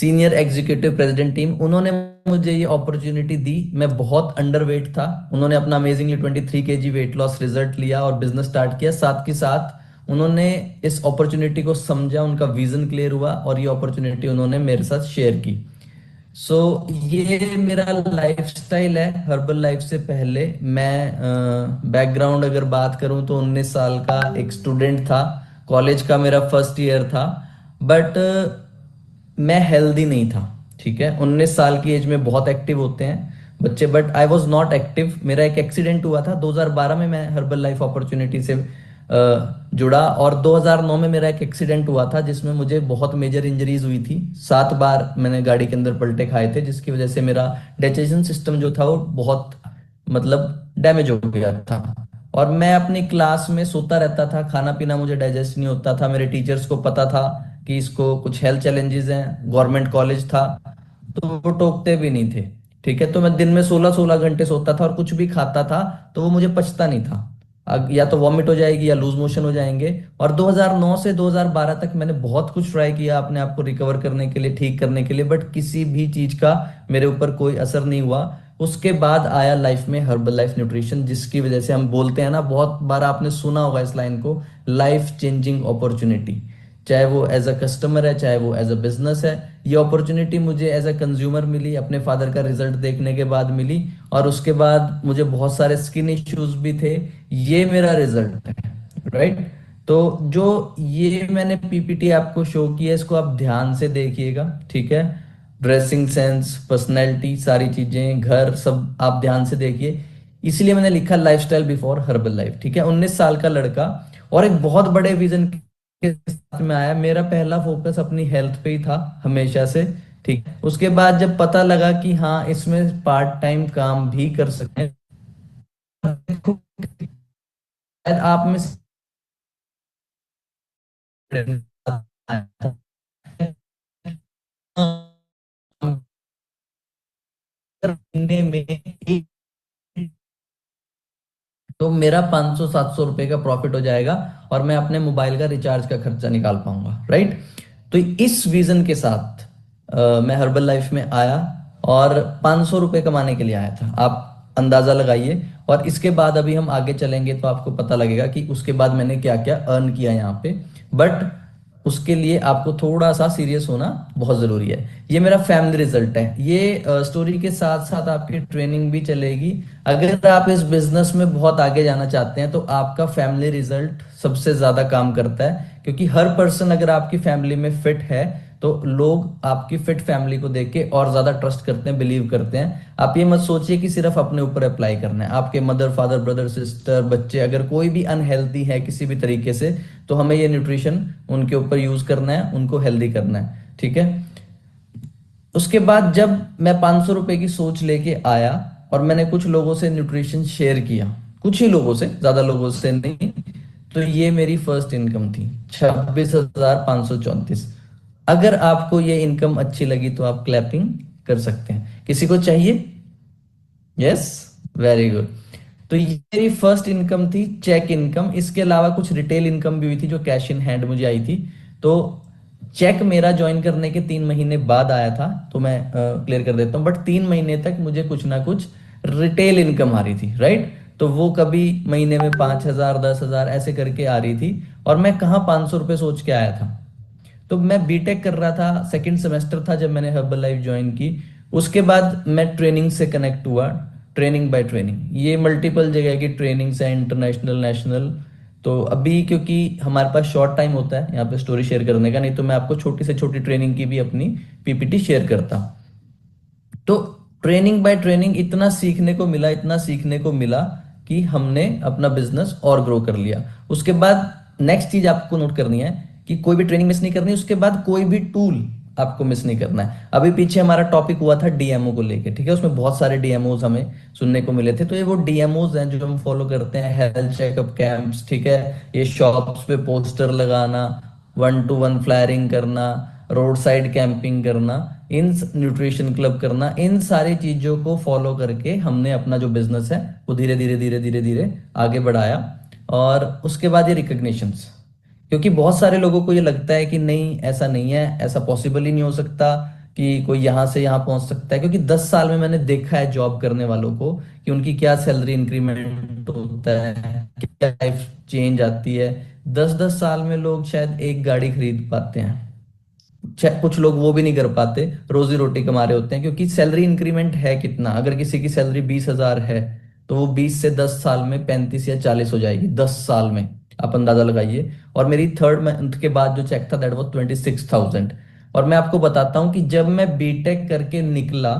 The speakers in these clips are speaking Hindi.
सीनियर एग्जीक्यूटिव प्रेसिडेंट टीम, उन्होंने मुझे ये अपॉर्चुनिटी दी। मैं बहुत अंडरवेट था, उन्होंने अपना amazingly 23 kg weight loss result लिया और बिजनेस स्टार्ट किया। साथ के साथ उन्होंने इस अपॉर्चुनिटी को समझा, उनका विजन क्लियर हुआ और ये अपॉर्चुनिटी उन्होंने मेरे साथ शेयर की। सो ये मेरा लाइफस्टाइल है हर्बल लाइफ से पहले। मैं बैकग्राउंड अगर बात करूं तो 19 साल का एक स्टूडेंट था, कॉलेज का मेरा फर्स्ट ईयर था। बट मैं हेल्दी नहीं था। ठीक है, 19 साल की एज में बहुत एक्टिव होते हैं बच्चे, but I was not active. मेरा एक एक्सीडेंट हुआ था 2012 में, मैं हर्बल लाइफ अपॉर्चुनिटी से जुड़ा। और 2009 में मेरा एक एक्सीडेंट हुआ था जिसमें मुझे बहुत मेजर इंजरीज हुई थी। 7 बार मैंने गाड़ी के अंदर पलटे खाए थे, जिसकी वजह से मेरा डाइजेशन सिस्टम जो था वो बहुत मतलब डैमेज हो गया था। और मैं अपनी क्लास में सोता रहता था, खाना पीना मुझे डाइजेस्ट नहीं होता था। मेरे टीचर्स को पता था कि इसको कुछ हेल्थ चैलेंजेस हैं, गवर्नमेंट कॉलेज था, तो वो टोकते भी नहीं थे। ठीक है, तो मैं दिन में 16-16 घंटे सोता था और कुछ भी खाता था तो वो मुझे पचता नहीं था। या तो वॉमिट हो जाएगी या लूज मोशन हो जाएंगे। और 2009 से 2012 तक मैंने बहुत कुछ ट्राई किया अपने आप को रिकवर करने के लिए, ठीक करने के लिए, बट किसी भी चीज का मेरे ऊपर कोई असर नहीं हुआ। उसके बाद आया लाइफ में हर्बल लाइफ न्यूट्रिशन, जिसकी वजह से हम बोलते हैं ना, बहुत बार आपने सुना होगा इस लाइन को, लाइफ चेंजिंग अपॉर्चुनिटी। चाहे वो एज अ कस्टमर है, चाहे वो एज अ बिजनेस है, ये अपॉर्चुनिटी मुझे एज अ कंज्यूमर मिली, अपने फादर का रिजल्ट देखने के बाद मिली। और उसके बाद मुझे बहुत सारे स्किन इश्यूज भी थे, ये मेरा रिजल्ट है। राइट। तो जो ये मैंने पीपीटी आपको शो किया, इसको आप ध्यान से देखिएगा। ठीक है, ड्रेसिंग सेंस, पर्सनैलिटी, सारी चीजें, घर, सब आप ध्यान से देखिए। इसलिए मैंने लिखा लाइफस्टाइल बिफोर हर्बल लाइफ। ठीक है, 19 साल का लड़का और एक बहुत बड़े विजन के साथ में आया। मेरा पहला फोकस अपनी हेल्थ पे ही था हमेशा से। ठीक है, उसके बाद जब पता लगा कि हाँ इसमें पार्ट टाइम काम भी कर सकते हैं, शायद आप में से महीने में एक, तो मेरा 500-700 रुपए का प्रॉफिट हो जाएगा और मैं अपने मोबाइल का रिचार्ज का खर्चा निकाल पाऊंगा। राइट। तो इस विजन के साथ मैं हर्बल लाइफ में आया और 500 रुपए कमाने के लिए आया था, आप अंदाजा लगाइए। और इसके बाद अभी हम आगे चलेंगे तो आपको पता लगेगा कि उसके बाद मैंने क्या क्या अर्न किया यहाँ पे। बट उसके लिए आपको थोड़ा सा सीरियस होना बहुत जरूरी है। ये मेरा फैमिली रिजल्ट है। ये स्टोरी के साथ साथ आपकी ट्रेनिंग भी चलेगी। अगर आप इस बिजनेस में बहुत आगे जाना चाहते हैं तो आपका फैमिली रिजल्ट सबसे ज्यादा काम करता है, क्योंकि हर पर्सन अगर आपकी फैमिली में फिट है तो लोग आपकी फिट फैमिली को देख के और ज्यादा ट्रस्ट करते हैं, बिलीव करते हैं। आप ये मत सोचिए कि सिर्फ अपने ऊपर अप्लाई करना है। आपके मदर, फादर, ब्रदर, सिस्टर, बच्चे अगर कोई भी अनहेल्दी है किसी भी तरीके से, तो हमें ये न्यूट्रिशन उनके ऊपर यूज करना है, उनको हेल्दी करना है। ठीक है। उसके बाद जब मैं 500 रुपए की सोच लेके आया और मैंने कुछ लोगों से न्यूट्रिशन शेयर किया, कुछ ही लोगों से, ज्यादा लोगों से नहीं, तो ये मेरी फर्स्ट इनकम थी 26,534। अगर आपको ये इनकम अच्छी लगी तो आप क्लैपिंग कर सकते हैं। किसी को चाहिए? Yes, very good. तो ये मेरी फर्स्ट इनकम थी, चेक इनकम। इसके अलावा कुछ रिटेल इनकम भी हुई थी जो कैश इन हैंड मुझे आई थी। तो चेक मेरा ज्वाइन करने के 3 महीने बाद आया था, तो मैं क्लियर कर देता हूँ। बट 3 महीने तक मुझे कुछ ना कुछ रिटेल इनकम आ रही थी। राइट। तो वो कभी महीने में 5,000, 10,000 ऐसे करके आ रही थी। और मैं कहाँ 500 रुपये सोच के आया था। तो मैं बीटेक कर रहा था, सेकंड सेमेस्टर था जब मैंने हर्बल लाइफ ज्वाइन की। उसके बाद मैं ट्रेनिंग से कनेक्ट हुआ, ट्रेनिंग बाय ट्रेनिंग। ये मल्टीपल जगह की ट्रेनिंग्स है, इंटरनेशनल, नेशनल। तो अभी क्योंकि हमारे पास शॉर्ट टाइम होता है यहाँ पे स्टोरी शेयर करने का, नहीं तो मैं आपको छोटी से छोटी ट्रेनिंग की भी अपनी पीपीटी शेयर करता। तो ट्रेनिंग बाय ट्रेनिंग इतना सीखने को मिला, इतना सीखने को मिला कि हमने अपना बिजनेस और ग्रो कर लिया। उसके बाद नेक्स्ट चीज आपको नोट करनी है कि कोई भी ट्रेनिंग मिस नहीं करनी, उसके बाद कोई भी टूल आपको मिस नहीं करना है। अभी पीछे हमारा टॉपिक हुआ था डीएमओ को लेके, ठीक है, उसमें बहुत सारे डीएमओज हमें सुनने को मिले थे। तो ये वो डीएमओज हैं जो हम फॉलो करते हैं, हेल्थ चेकअप कैंप्स, ठीक है, ये शॉप्स पे पोस्टर लगाना, 1-to-1 फ्लायरिंग करना, रोड साइड कैंपिंग करना, इन न्यूट्रिशन क्लब करना, इन सारी चीजों को फॉलो करके हमने अपना जो बिजनेस है वो धीरे धीरे धीरे धीरे धीरे आगे बढ़ाया। और उसके बाद ये रिकग्निशंस, क्योंकि बहुत सारे लोगों को ये लगता है कि नहीं, ऐसा नहीं है, ऐसा पॉसिबल ही नहीं हो सकता, कि कोई यहाँ से यहाँ पहुंच सकता है, क्योंकि 10 साल में मैंने देखा है जॉब करने वालों को कि उनकी क्या सैलरी इंक्रीमेंट होता है, क्या लाइफ चेंज आती है। 10-10 साल में लोग शायद एक गाड़ी खरीद पाते हैं, कुछ लोग वो भी नहीं कर पाते, रोजी रोटी कमा रहे होते हैं, क्योंकि सैलरी इंक्रीमेंट है कितना। अगर किसी की सैलरी 20,000 है तो वो 20 से 10 साल में 35 या 40 हो जाएगी, 10 साल में। आप अंदाजा लगाइए। और मेरी थर्ड मंथ के बाद जो चेक था दैट वाज 26,000। और मैं आपको बताता हूँ कि जब मैं बीटेक करके निकला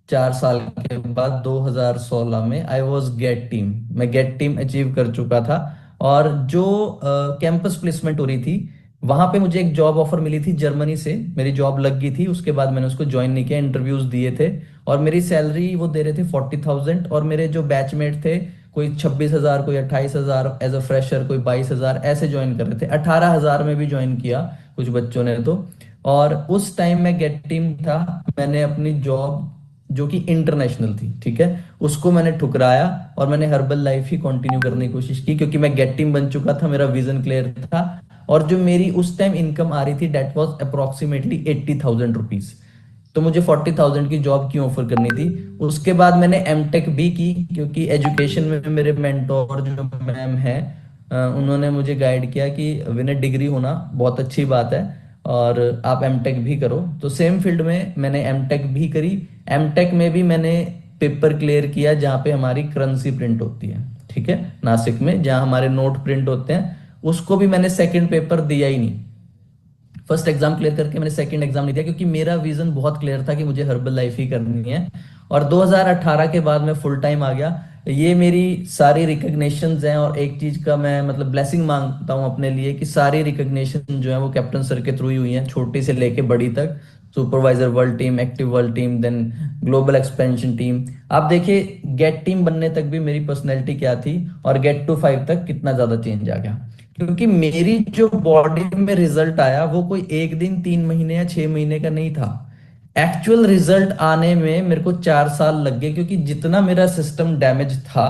4 साल के बाद 2016 में, आई वॉज गेट टीम, मैं गेट टीम अचीव कर चुका था। और जो कैंपस प्लेसमेंट हो रही थी, वहां पे मुझे एक जॉब ऑफर मिली थी जर्मनी से, मेरी जॉब लग गई थी, उसके बाद मैंने उसको ज्वाइन नहीं किया, इंटरव्यूज दिए थे। और मेरी सैलरी वो दे रहे थे 40,000, और मेरे जो बैचमेट थे, कोई 26,000, कोई 28,000 एज अ फ्रेशर, कोई 22,000 ऐसे ज्वाइन कर रहे थे, 18,000 में भी ज्वाइन किया कुछ बच्चों ने तो। और उस टाइम में गेट टीम था, मैंने अपनी जॉब जो कि इंटरनेशनल थी, ठीक है, उसको मैंने ठुकराया और मैंने हर्बल लाइफ ही कंटिन्यू करने की कोशिश की, क्योंकि मैं गेट टीम बन चुका था, मेरा विजन क्लियर था। और जो मेरी उस टाइम इनकम आ रही थी डेट वॉज अप्रोक्सीमेटली 80,000 रुपीज। तो मुझे 40,000 की जॉब क्यों ऑफर करनी थी। उसके बाद मैंने एमटेक भी की, क्योंकि एजुकेशन में मेरे मेंटोर जो मैम है, उन्होंने मुझे गाइड किया कि विनर डिग्री होना बहुत अच्छी बात है और आप एमटेक भी करो। तो सेम फील्ड में मैंने एमटेक भी करी। एमटेक में भी मैंने पेपर क्लियर किया जहाँ पे हमारी करेंसी प्रिंट होती है, ठीक है, नासिक में जहाँ हमारे नोट प्रिंट होते हैं। उसको भी मैंने सेकंड पेपर दिया ही नहीं। फर्स्ट एग्जाम क्लियर करके मैंने सेकंड एग्जाम नहीं दिया, क्योंकि मेरा विजन बहुत क्लियर था कि मुझे हर्बल लाइफ ही करनी है। और 2018 के बाद मैं फुल टाइम आ गया। ये मेरी सारी रिकग्निशंस हैं, और एक चीज का मैं मतलब ब्लेसिंग मांगता हूँ अपने लिए कि सारी रिकग्निशन जो है वो कैप्टन सर के थ्रू ही हुई हैं, छोटी से लेके बड़ी तक। Supervisor world team, active world team, then global expansion team. आप देखिए गेट टीम बनने तक भी मेरी पर्सनैलिटी क्या थी, और गेट टू 5 तक कितना ज्यादा चेंज आ गया। क्योंकि मेरी जो बॉडी में रिजल्ट आया वो कोई एक दिन, 3 महीने या 6 महीने का नहीं था। एक्चुअल रिजल्ट आने में मेरे को 4 साल लग गए, क्योंकि जितना मेरा सिस्टम डैमेज था,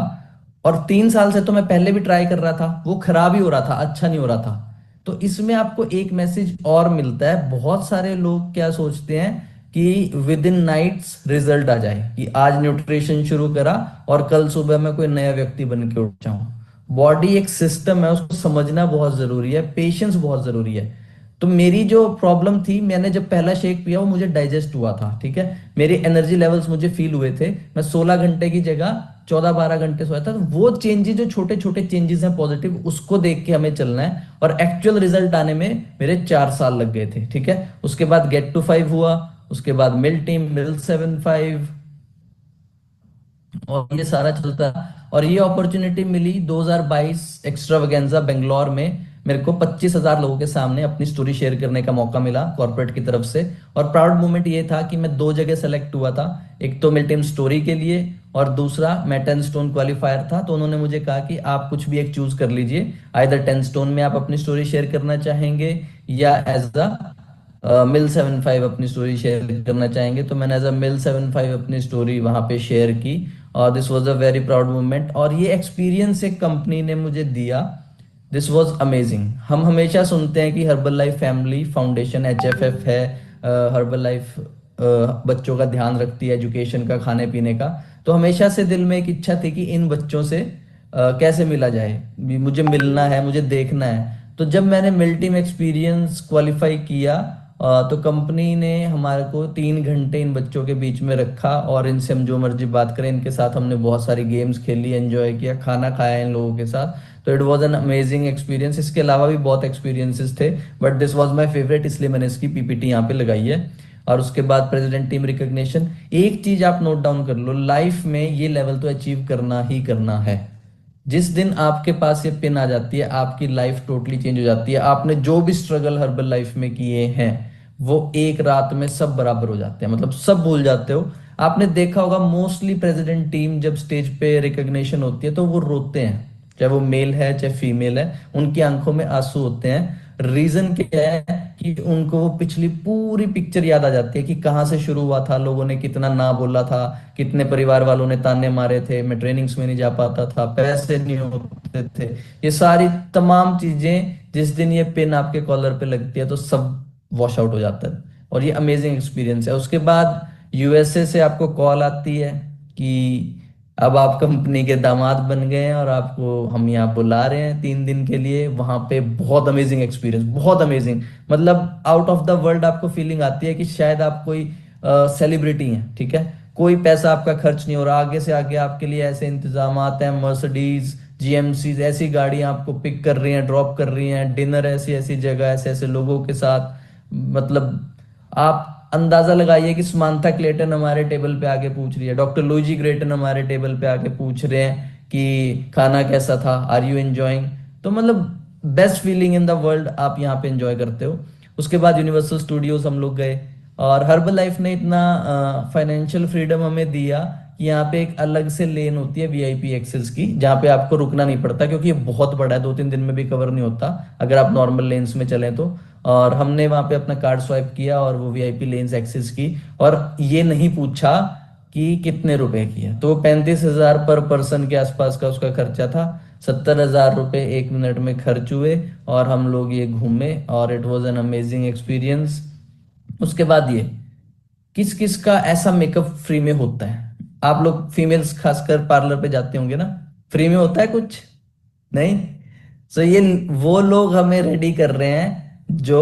और 3 साल से तो मैं पहले भी ट्राई कर रहा था, वो खराब ही हो रहा था, अच्छा नहीं हो रहा था। तो इसमें आपको एक मैसेज और मिलता है। बहुत सारे लोग क्या सोचते हैं कि विद इन नाइट्स रिजल्ट आ जाए, कि आज न्यूट्रिशन शुरू करा और कल सुबह मैं कोई नया व्यक्ति बन के उठ जाऊं। बॉडी एक सिस्टम है, उसको समझना बहुत जरूरी है, पेशेंस बहुत जरूरी है। तो मेरी जो प्रॉब्लम थी, मैंने जब पहला शेक पिया वो मुझे डाइजेस्ट हुआ था, ठीक है, मेरे एनर्जी लेवल्स मुझे फील हुए थे, मैं 16 घंटे की जगह 14-12 घंटे सोया था। तो वो चेंजेस, जो छोटे छोटे चेंजेस हैं पॉजिटिव, उसको देख के हमें चलना है। और एक्चुअल रिजल्ट आने में मेरे 4 साल लग गए थे, ठीक है। उसके बाद गेट टू 5 हुआ, उसके बाद मिल टीम, मिल 7-5, और ये सारा चलता। और ये अपॉर्चुनिटी मिली 2022 एक्स्ट्रावेगेंजा बेंगलोर में, मेरे को 25,000 लोगों के सामने अपनी स्टोरी शेयर करने का मौका मिला कॉर्पोरेट की तरफ से। और प्राउड मोमेंट ये था कि मैं 2 जगह सेलेक्ट हुआ था, एक तो मिल्टन स्टोरी के लिए, और दूसरा मैं 10 स्टोन क्वालिफायर था। तो उन्होंने मुझे कहा कि आप कुछ भी एक चूज कर लीजिए, आइदर 10 स्टोन में आप अपनी स्टोरी शेयर करना चाहेंगे, या एज अ मिल 75 अपनी स्टोरी शेयर करना चाहेंगे। तो मैंने एज अ मिल 75 अपनी स्टोरी वहां पे शेयर की, और this was a very proud moment. और ये एक्सपीरियंस एक कंपनी ने मुझे दिया, दिस वाज अमेजिंग। हम हमेशा सुनते हैं कि herbal life family foundation, HFF है, हर्बल लाइफ बच्चों का ध्यान रखती है, एजुकेशन का, खाने पीने का। तो हमेशा से दिल में एक इच्छा थी कि इन बच्चों से कैसे मिला जाए, मुझे मिलना है, मुझे देखना है। तो जब मैंने मिल में एक्सपीरियंस क्वालिफाई किया, तो कंपनी ने हमारे को 3 घंटे इन बच्चों के बीच में रखा, और इनसे हम जो मर्जी बात करें, इनके साथ हमने बहुत सारी गेम्स खेली, एंजॉय किया, खाना खाया इन लोगों के साथ। तो it was an amazing experience. इसके अलावा भी बहुत एक्सपीरियंसेस थे, but this was my favourite, इसलिए मैंने इसकी PPT यहाँ पे लगाई है। और उसके बाद प्रेसिडेंट टीम रिकॉग्निशन। एक चीज आप नोट डाउन कर लो, लाइफ में ये लेवल तो अचीव करना ही करना है। जिस दिन आपके पास ये पिन आ जाती है, आपकी लाइफ टोटली चेंज हो जाती है। आपने जो भी स्ट्रगल हर्बल लाइफ में किए हैं, वो एक रात में सब बराबर हो जाते हैं, मतलब सब भूल जाते हो। आपने देखा होगा मोस्टली प्रेसिडेंट टीम जब स्टेज पे रिकॉग्निशन होती है तो वो रोते हैं, चाहे वो मेल है चाहे फीमेल है, उनकी आंखों में आंसू होते हैं। रीजन क्या है कि उनको वो पिछली पूरी पिक्चर याद आ जाती है, कि कहाँ से शुरू हुआ था, लोगों ने कितना ना बोला था, कितने परिवार वालों ने ताने मारे थे, मैं ट्रेनिंग्स में नहीं जा पाता था, पैसे नहीं होते थे। ये सारी तमाम चीजें जिस दिन ये पिन आपके कॉलर पे लगती है तो सब वॉश आउट हो जाता है। और ये अमेजिंग एक्सपीरियंस है। उसके बाद यूएसए से आपको कॉल आती है कि अब आप कंपनी के दामाद बन गए हैं और आपको हम यहाँ बुला रहे हैं 3 दिन के लिए। वहां पे बहुत अमेजिंग एक्सपीरियंस, बहुत अमेजिंग, मतलब आउट ऑफ द वर्ल्ड आपको फीलिंग आती है कि शायद आप कोई सेलिब्रिटी हैं, ठीक है। कोई पैसा आपका खर्च नहीं हो रहा, आगे से आगे आपके लिए ऐसे इंतजाम हैं, मर्सिडीज जीएमसी ऐसी गाड़ियां आपको पिक कर रही हैं, ड्रॉप कर रही हैं, डिनर ऐसी ऐसी जगह ऐसे ऐसे लोगों के साथ। मतलब आप अंदाजा लगाइए कि समांथा क्लेटन हमारे टेबल पे आके पूछ रही है, डॉक्टर लुइजी ग्रेटन हमारे टेबल पे आके पूछ रहे हैं कि खाना कैसा था, आर यू एंजॉइंग। तो मतलब best feeling in the world आप यहाँ पे एंजॉय करते हो। उसके बाद यूनिवर्सल स्टूडियोज हम लोग गए, और हर्बल लाइफ ने इतना फाइनेंशियल फ्रीडम हमें दिया कि यहाँ पे एक अलग से लेन होती है वीआईपी एक्सेस की, जहाँ पे आपको रुकना नहीं पड़ता, क्योंकि ये बहुत बड़ा है, 2-3 दिन में भी कवर नहीं होता अगर आप नॉर्मल लेन्स में चलें तो। और हमने वहाँ पे अपना कार्ड स्वाइप किया और वो वीआईपी लेन्स एक्सेस की, और ये नहीं पूछा कि कितने रुपए की है। तो 35,000 पर पर्सन के आसपास का उसका खर्चा था। 70,000 रुपए 1 मिनट में खर्च हुए और हम लोग ये घूमे, और it was an amazing experience. उसके बाद ये, किस किस का ऐसा मेकअप फ्री में होता है? आप लोग फीमेल्स खासकर पार्लर पे जाते होंगे ना, फ्री में होता है कुछ? नहीं। सो ये वो लोग हमें रेडी कर रहे हैं जो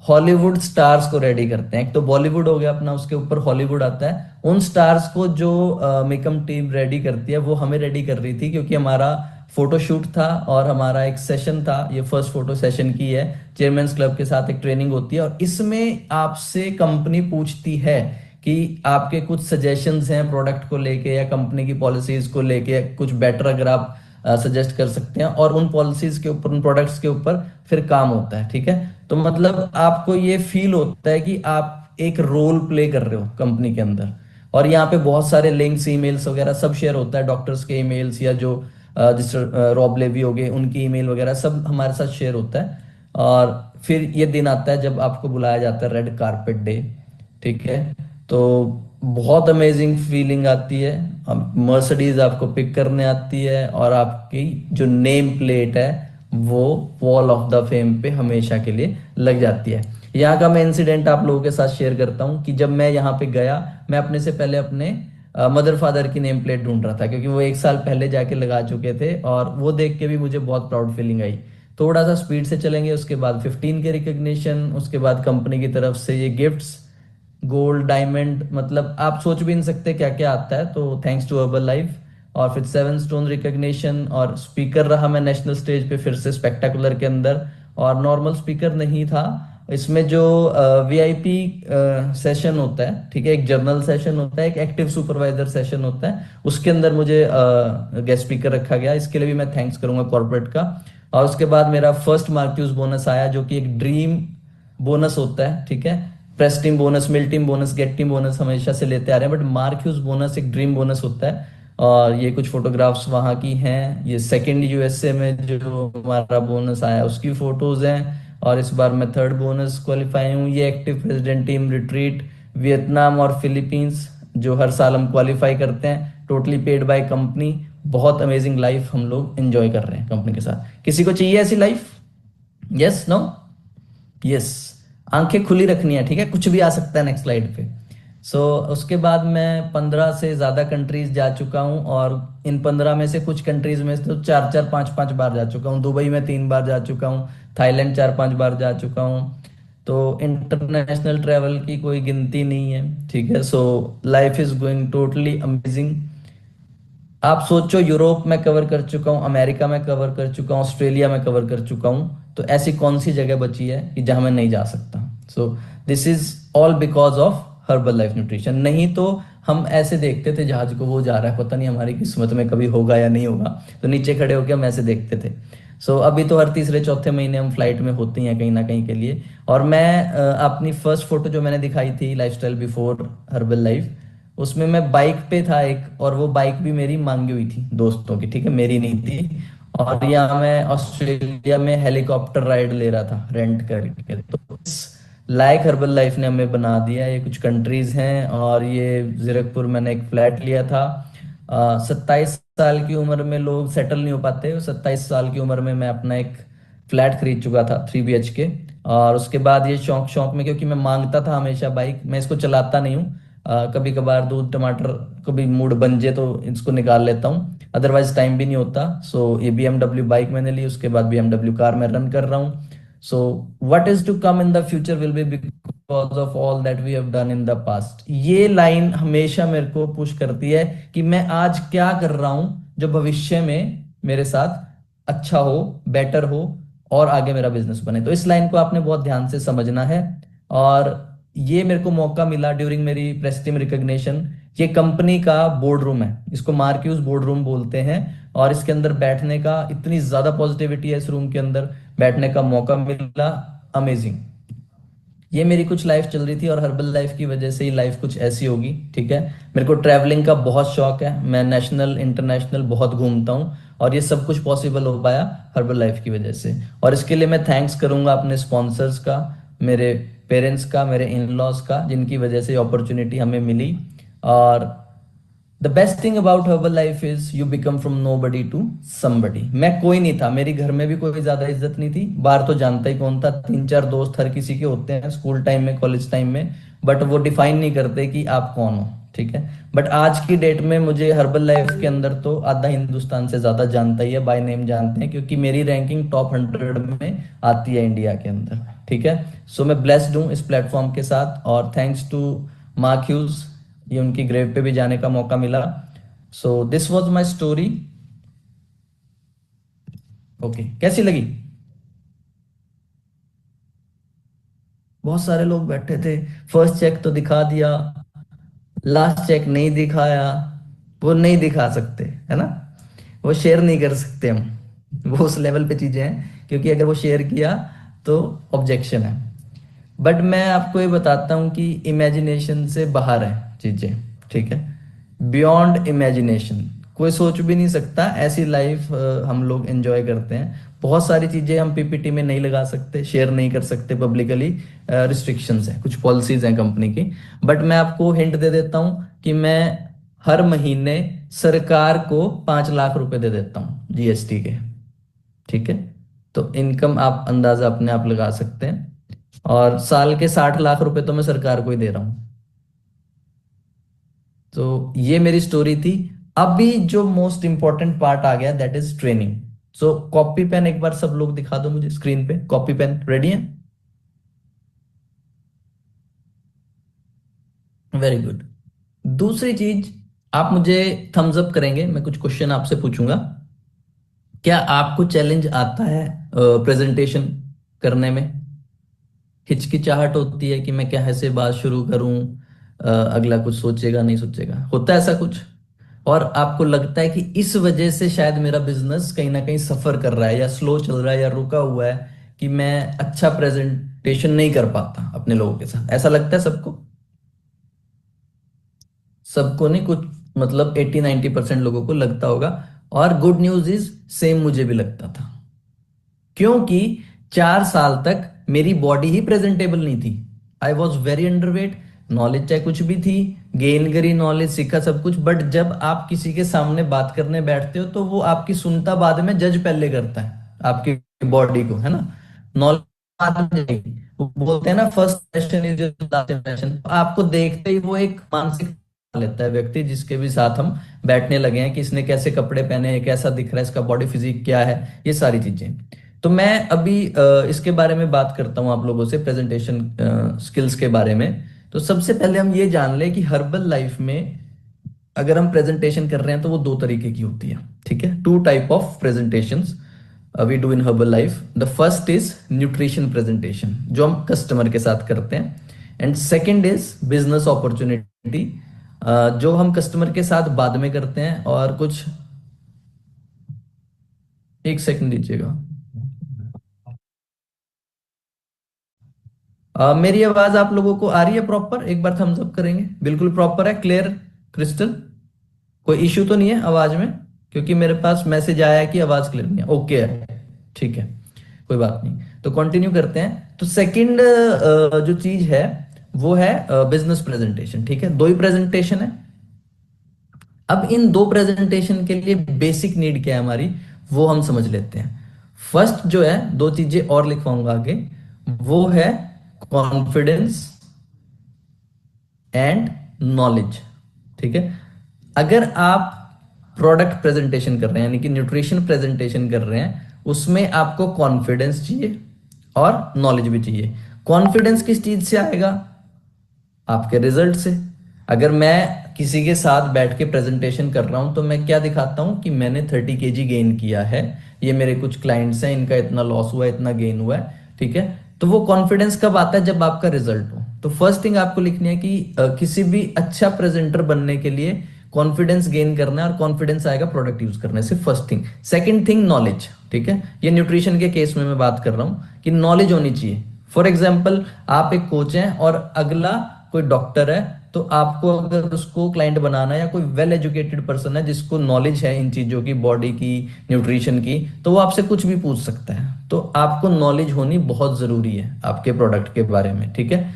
हॉलीवुड स्टार्स को रेडी करते हैं। एक तो बॉलीवुड हो गया अपना, उसके ऊपर हॉलीवुड आता है। उन स्टार्स को जो मेकअप टीम रेडी करती है वो हमें रेडी कर रही थी, क्योंकि हमारा फोटोशूट था और हमारा एक सेशन था, ये फर्स्ट फोटो सेशन की है। चेयरमैन्स क्लब के साथ एक ट्रेनिंग होती है, और इसमें आपसे कंपनी पूछती है कि आपके कुछ सजेशंस हैं प्रोडक्ट को लेके या कंपनी की पॉलिसीज को लेके, कुछ बेटर अगर आप सजेस्ट कर सकते हैं, और उन पॉलिसीज के ऊपर, उन प्रोडक्ट्स के ऊपर फिर काम होता है, ठीक है। तो मतलब आपको ये फील होता है कि आप एक रोल प्ले कर रहे हो कंपनी के अंदर। और यहाँ पे बहुत सारे लिंक्स, ईमेल्स वगैरह सब शेयर होता है, डॉक्टर्स के ईमेल्स या जो जिस रॉब लेवी हो गए उनकी ईमेल वगैरह सब हमारे साथ शेयर होता है। और फिर ये दिन आता है जब आपको बुलाया जाता है, रेड कारपेट डे, ठीक है। तो बहुत अमेजिंग फीलिंग आती है। मर्सिडीज आपको पिक करने आती है, और आपकी जो नेम प्लेट है वो वॉल ऑफ द फेम पे हमेशा के लिए लग जाती है। यहाँ का मैं इंसिडेंट आप लोगों के साथ शेयर करता हूँ कि जब मैं यहाँ पे गया, मैं अपने से पहले अपने मदर फादर की नेम प्लेट ढूंढ रहा था, क्योंकि वो 1 साल पहले जाके लगा चुके थे, और वो देख के भी मुझे बहुत प्राउड फीलिंग आई। थोड़ा सा स्पीड से चलेंगे, उसके बाद 15 के रिकॉग्निशन, उसके बाद कंपनी की तरफ से ये गिफ्ट्स, गोल्ड, डायमंड, मतलब आप सोच भी नहीं सकते क्या क्या आता है। तो थैंक्स टू हर्बल लाइफ। और फिर 7 स्टोन रिकॉग्निशन, और स्पीकर रहा मैं नेशनल स्टेज पे फिर से स्पेक्टाकुलर के अंदर। और नॉर्मल स्पीकर नहीं था इसमें, जो वीआईपी सेशन होता है, ठीक है, एक जर्नल सेशन होता है, एक एक्टिव सुपरवाइजर सेशन होता है, उसके अंदर मुझे गेस्ट स्पीकर रखा गया। इसके लिए भी मैं थैंक्स करूंगा कॉर्पोरेट का। और उसके बाद मेरा फर्स्ट मार्क्यूज बोनस आया, जो कि एक ड्रीम बोनस होता है, ठीक है। प्रेस टीम बोनस, मिल team bonus, get team bonus हमेशा से लेते आ रहे हैं, बट मार्क्यूज बोनस एक ड्रीम बोनस होता है। और ये कुछ फोटोग्राफ्स वहाँ की हैं, ये सेकंड यूएसए में जो हमारा बोनस आया उसकी फोटोज हैं। और इस बार मैं थर्ड बोनस क्वालिफाई हूँ। ये active president team retreat Vietnam और फिलीपींस जो हर साल हम क्वालिफाई करते हैं, टोटली पेड बाय कंपनी। बहुत अमेजिंग लाइफ हम लोग एंजॉय कर रहे हैं कंपनी के साथ। किसी को चाहिए ऐसी लाइफ? Yes, no? यस। आंखें खुली रखनी है, ठीक है, कुछ भी आ सकता है नेक्स्ट स्लाइड पे। सो उसके बाद मैं 15 से ज्यादा कंट्रीज जा चुका हूँ, और इन 15 में से कुछ कंट्रीज में तो 4-4, 5-5 बार जा चुका हूँ। दुबई में 3 बार जा चुका हूँ, थाईलैंड 4-5 बार जा चुका हूँ। तो इंटरनेशनल ट्रेवल की कोई गिनती नहीं है, ठीक है। So life is going totally amazing. आप सोचो, यूरोप में कवर कर चुका हूँ, अमेरिका में कवर कर चुका हूँ, ऑस्ट्रेलिया में कवर कर चुका हूँ, तो ऐसी कौन सी जगह बची है कि जहां मैं नहीं जा सकता? So this is all because of herbal life nutrition. नहीं तो हम ऐसे देखते थे जहाज को, वो जा रहा है, पता नहीं हमारी किस्मत में कभी होगा या नहीं होगा, तो नीचे खड़े होकर हम ऐसे देखते थे। सो अभी तो हर तीसरे चौथे महीने हम फ्लाइट में होते हैं कहीं ना कहीं के लिए। और मैं अपनी फर्स्ट फोटो जो मैंने दिखाई थी, लाइफस्टाइल बिफोर हर्बल लाइफ, उसमें मैं बाइक पे था एक, और वो बाइक भी मेरी मांगी हुई थी दोस्तों की, ठीक है, मेरी नहीं थी। और यहाँ मैं ऑस्ट्रेलिया में हेलीकॉप्टर राइड ले रहा था रेंट करके। तो इस लाइक हर्बल लाइफ ने हमें बना दिया। ये कुछ कंट्रीज हैं, और ये जीरकपुर मैंने एक फ्लैट लिया था। 27 साल की उम्र में लोग सेटल नहीं हो पाते, 27 साल की उम्र में मैं अपना एक फ्लैट खरीद चुका था 3 BHK। और उसके बाद ये शौक शौक में, क्योंकि मैं मांगता था हमेशा बाइक, मैं इसको चलाता नहीं हूँ। कभी कभार दूध टमाटर कभी मूड बन जाए तो इसको निकाल लेता हूँ, अदरवाइज टाइम भी नहीं होता। सो ये BMW बाइक मैंने ली, उसके बाद BMW कार में रन कर रहा हूँ। So what is to come in the future will be because of all that we have done in the past. ये लाइन हमेशा मेरे को पुश करती है कि मैं आज क्या कर रहा हूं जो भविष्य में मेरे साथ अच्छा हो, बेटर हो, और आगे मेरा बिजनेस बने। तो इस लाइन को आपने बहुत ध्यान से समझना है। और ये मेरे को मौका मिला ड्यूरिंग मेरी प्रेस टीम रिकॉग्निशन। ये कंपनी का बोर्ड रूम है, इसको मार्क्यूज बोर्ड रूम बोलते हैं। और इसके अंदर बैठने का इतनी ज्यादा पॉजिटिविटी है, इस रूम के अंदर बैठने का मौका मिला, अमेजिंग। ये मेरी कुछ लाइफ चल रही थी, और हर्बल लाइफ की वजह से ही लाइफ कुछ ऐसी होगी, ठीक है। मेरे को ट्रैवलिंग का बहुत शौक है, मैं नेशनल इंटरनेशनल बहुत घूमता हूँ, और ये सब कुछ पॉसिबल हो पाया हर्बल लाइफ की वजह से। और इसके लिए मैं थैंक्स करूंगा अपने स्पॉन्सर्स का, मेरे पेरेंट्स का, मेरे इन लॉज का, जिनकी वजह से अपॉर्चुनिटी हमें मिली। और the best thing about Herbalife is you become from nobody to somebody. मैं कोई नहीं था, मेरी घर में भी कोई ज्यादा इज्जत नहीं थी, बाहर तो जानता ही कौन था, तीन चार दोस्त हर किसी के होते हैं स्कूल टाइम में, कॉलेज टाइम में, बट वो डिफाइन नहीं करते कि आप कौन हो, ठीक है। बट आज की डेट में मुझे हर्बल लाइफ के अंदर तो आधा हिंदुस्तान से ज्यादा जानता ही है, बाय नेम जानते हैं, क्योंकि मेरी रैंकिंग टॉप 100 में आती है इंडिया के अंदर, ठीक है। सो मैं ब्लेस्ड हूँ इस प्लेटफॉर्म के साथ, और थैंक्स टू मार्क ह्यूज, ये उनकी ग्रेव पे भी जाने का मौका मिला। So this was my story. Okay, कैसी लगी? बहुत सारे लोग बैठे थे। फर्स्ट चेक तो दिखा दिया, लास्ट चेक नहीं दिखाया। वो नहीं दिखा सकते, है ना, वो शेयर नहीं कर सकते हम, वो उस लेवल पे चीजें हैं, क्योंकि अगर वो शेयर किया तो ऑब्जेक्शन है। बट मैं आपको ये बताता हूँ कि इमेजिनेशन से बाहर है चीजें, ठीक है। बियॉन्ड इमेजिनेशन, कोई सोच भी नहीं सकता ऐसी लाइफ हम लोग एंजॉय करते हैं। बहुत सारी चीजें हम PPT में नहीं लगा सकते, शेयर नहीं कर सकते पब्लिकली, रिस्ट्रिक्शंस है, कुछ पॉलिसीज हैं कंपनी की। बट मैं आपको हिंट दे देता हूँ कि मैं हर महीने सरकार को 5 लाख रुपए दे देता हूँ GST के, ठीक है। तो इनकम आप अंदाजा अपने आप लगा सकते हैं, और साल के 60 लाख रुपए तो मैं सरकार को ही दे रहा हूँ। तो ये मेरी स्टोरी थी। अभी जो मोस्ट इंपॉर्टेंट पार्ट आ गया, that is training. So copy pen एक बार सब लोग दिखा दो मुझे स्क्रीन पे, कॉपी पेन रेडी है? Very good. दूसरी चीज, आप मुझे थम्स अप करेंगे, मैं कुछ क्वेश्चन आपसे पूछूंगा। क्या आपको चैलेंज आता है प्रेजेंटेशन करने में? हिचकिचाहट होती है कि मैं कैसे बात शुरू करूं, अगला कुछ सोचेगा नहीं सोचेगा, होता है ऐसा कुछ? और आपको लगता है कि इस वजह से शायद मेरा बिजनेस कहीं ना कहीं सफर कर रहा है, या स्लो चल रहा है, या रुका हुआ है, कि मैं अच्छा प्रेजेंटेशन नहीं कर पाता अपने लोगों के साथ, ऐसा लगता है सबको? सबको नहीं, कुछ मतलब 80-90% लोगों को लगता होगा। और गुड न्यूज इज, सेम मुझे भी लगता था, क्योंकि 4 साल तक मेरी बॉडी ही प्रेजेंटेबल नहीं थी। I was very underweight, knowledge चाहे कुछ भी थी, गेन करी नॉलेज, सीखा सब कुछ, बट जब आप किसी के सामने बात करने बैठते हो तो वो आपकी सुनता बाद में, जज पहले करता है आपकी बॉडी को, है ना। नॉलेज बाद में नहीं। वो बोलते हैं ना, first impression is your last impression. आपको देखते ही वो एक मानसिक लेता है व्यक्ति जिसके भी साथ हम बैठने लगे हैं, कि इसने कैसे कपड़े पहने हैं, कैसा दिख रहा है, इसका बॉडी फिजिक क्या है, ये सारी चीजें। तो मैं अभी इसके बारे में बात करता हूँ आप लोगों से, प्रेजेंटेशन स्किल्स के बारे में। तो सबसे पहले हम ये जान लें कि हर्बल लाइफ में अगर हम प्रेजेंटेशन कर रहे हैं तो वो दो तरीके की होती है, ठीक है। Two type of presentations we do in Herbalife. The first is nutrition presentation, जो हम कस्टमर के साथ करते हैं। And second is business opportunity, जो हम कस्टमर के साथ बाद में करते हैं। और कुछ, एक सेकंड दीजिएगा। मेरी आवाज आप लोगों को आ रही है प्रॉपर? एक बार थम्स अप करेंगे, बिल्कुल प्रॉपर है, क्लियर, क्रिस्टल, कोई इश्यू तो नहीं है आवाज में? क्योंकि मेरे पास मैसेज आया है कि आवाज क्लियर नहीं है। ओके है, ठीक है, कोई बात नहीं। तो कंटिन्यू करते हैं। तो सेकंड जो चीज है वो है बिजनेस प्रेजेंटेशन, ठीक है। दो ही प्रेजेंटेशन है। अब इन दो प्रेजेंटेशन के लिए बेसिक नीड क्या है हमारी, वो हम समझ लेते हैं। फर्स्ट जो है, दो चीजें और लिखवाऊंगा आगे, वो है कॉन्फिडेंस एंड नॉलेज। ठीक है। अगर आप प्रोडक्ट प्रेजेंटेशन कर रहे हैं, यानी कि न्यूट्रिशन प्रेजेंटेशन कर रहे हैं, उसमें आपको कॉन्फिडेंस चाहिए और नॉलेज भी चाहिए। कॉन्फिडेंस किस चीज से आएगा? आपके रिजल्ट से। अगर मैं किसी के साथ बैठ के प्रेजेंटेशन कर रहा हूं तो मैं क्या दिखाता हूं कि मैंने 30 kg गेन किया है, ये मेरे कुछ क्लाइंट्स हैं, इनका इतना लॉस हुआ है, इतना गेन हुआ है। ठीक है। तो वो कॉन्फिडेंस कब आता है? जब आपका रिजल्ट हो। तो फर्स्ट थिंग आपको लिखनी है कि किसी भी अच्छा प्रेजेंटर बनने के लिए कॉन्फिडेंस गेन करना है, और कॉन्फिडेंस आएगा प्रोडक्ट यूज करने से। First thing. Second thing knowledge. ठीक है। ये न्यूट्रिशन के केस में मैं बात कर रहा हूं कि नॉलेज होनी चाहिए। फॉर एग्जाम्पल, आप एक कोच हैं और अगला कोई डॉक्टर है, तो आपको अगर उसको क्लाइंट बनाना है, या कोई वेल एजुकेटेड पर्सन है जिसको नॉलेज है इन चीजों की, बॉडी की, न्यूट्रिशन की, तो वो आपसे कुछ भी पूछ सकता है। तो आपको नॉलेज होनी बहुत जरूरी है आपके प्रोडक्ट के बारे में। ठीक है।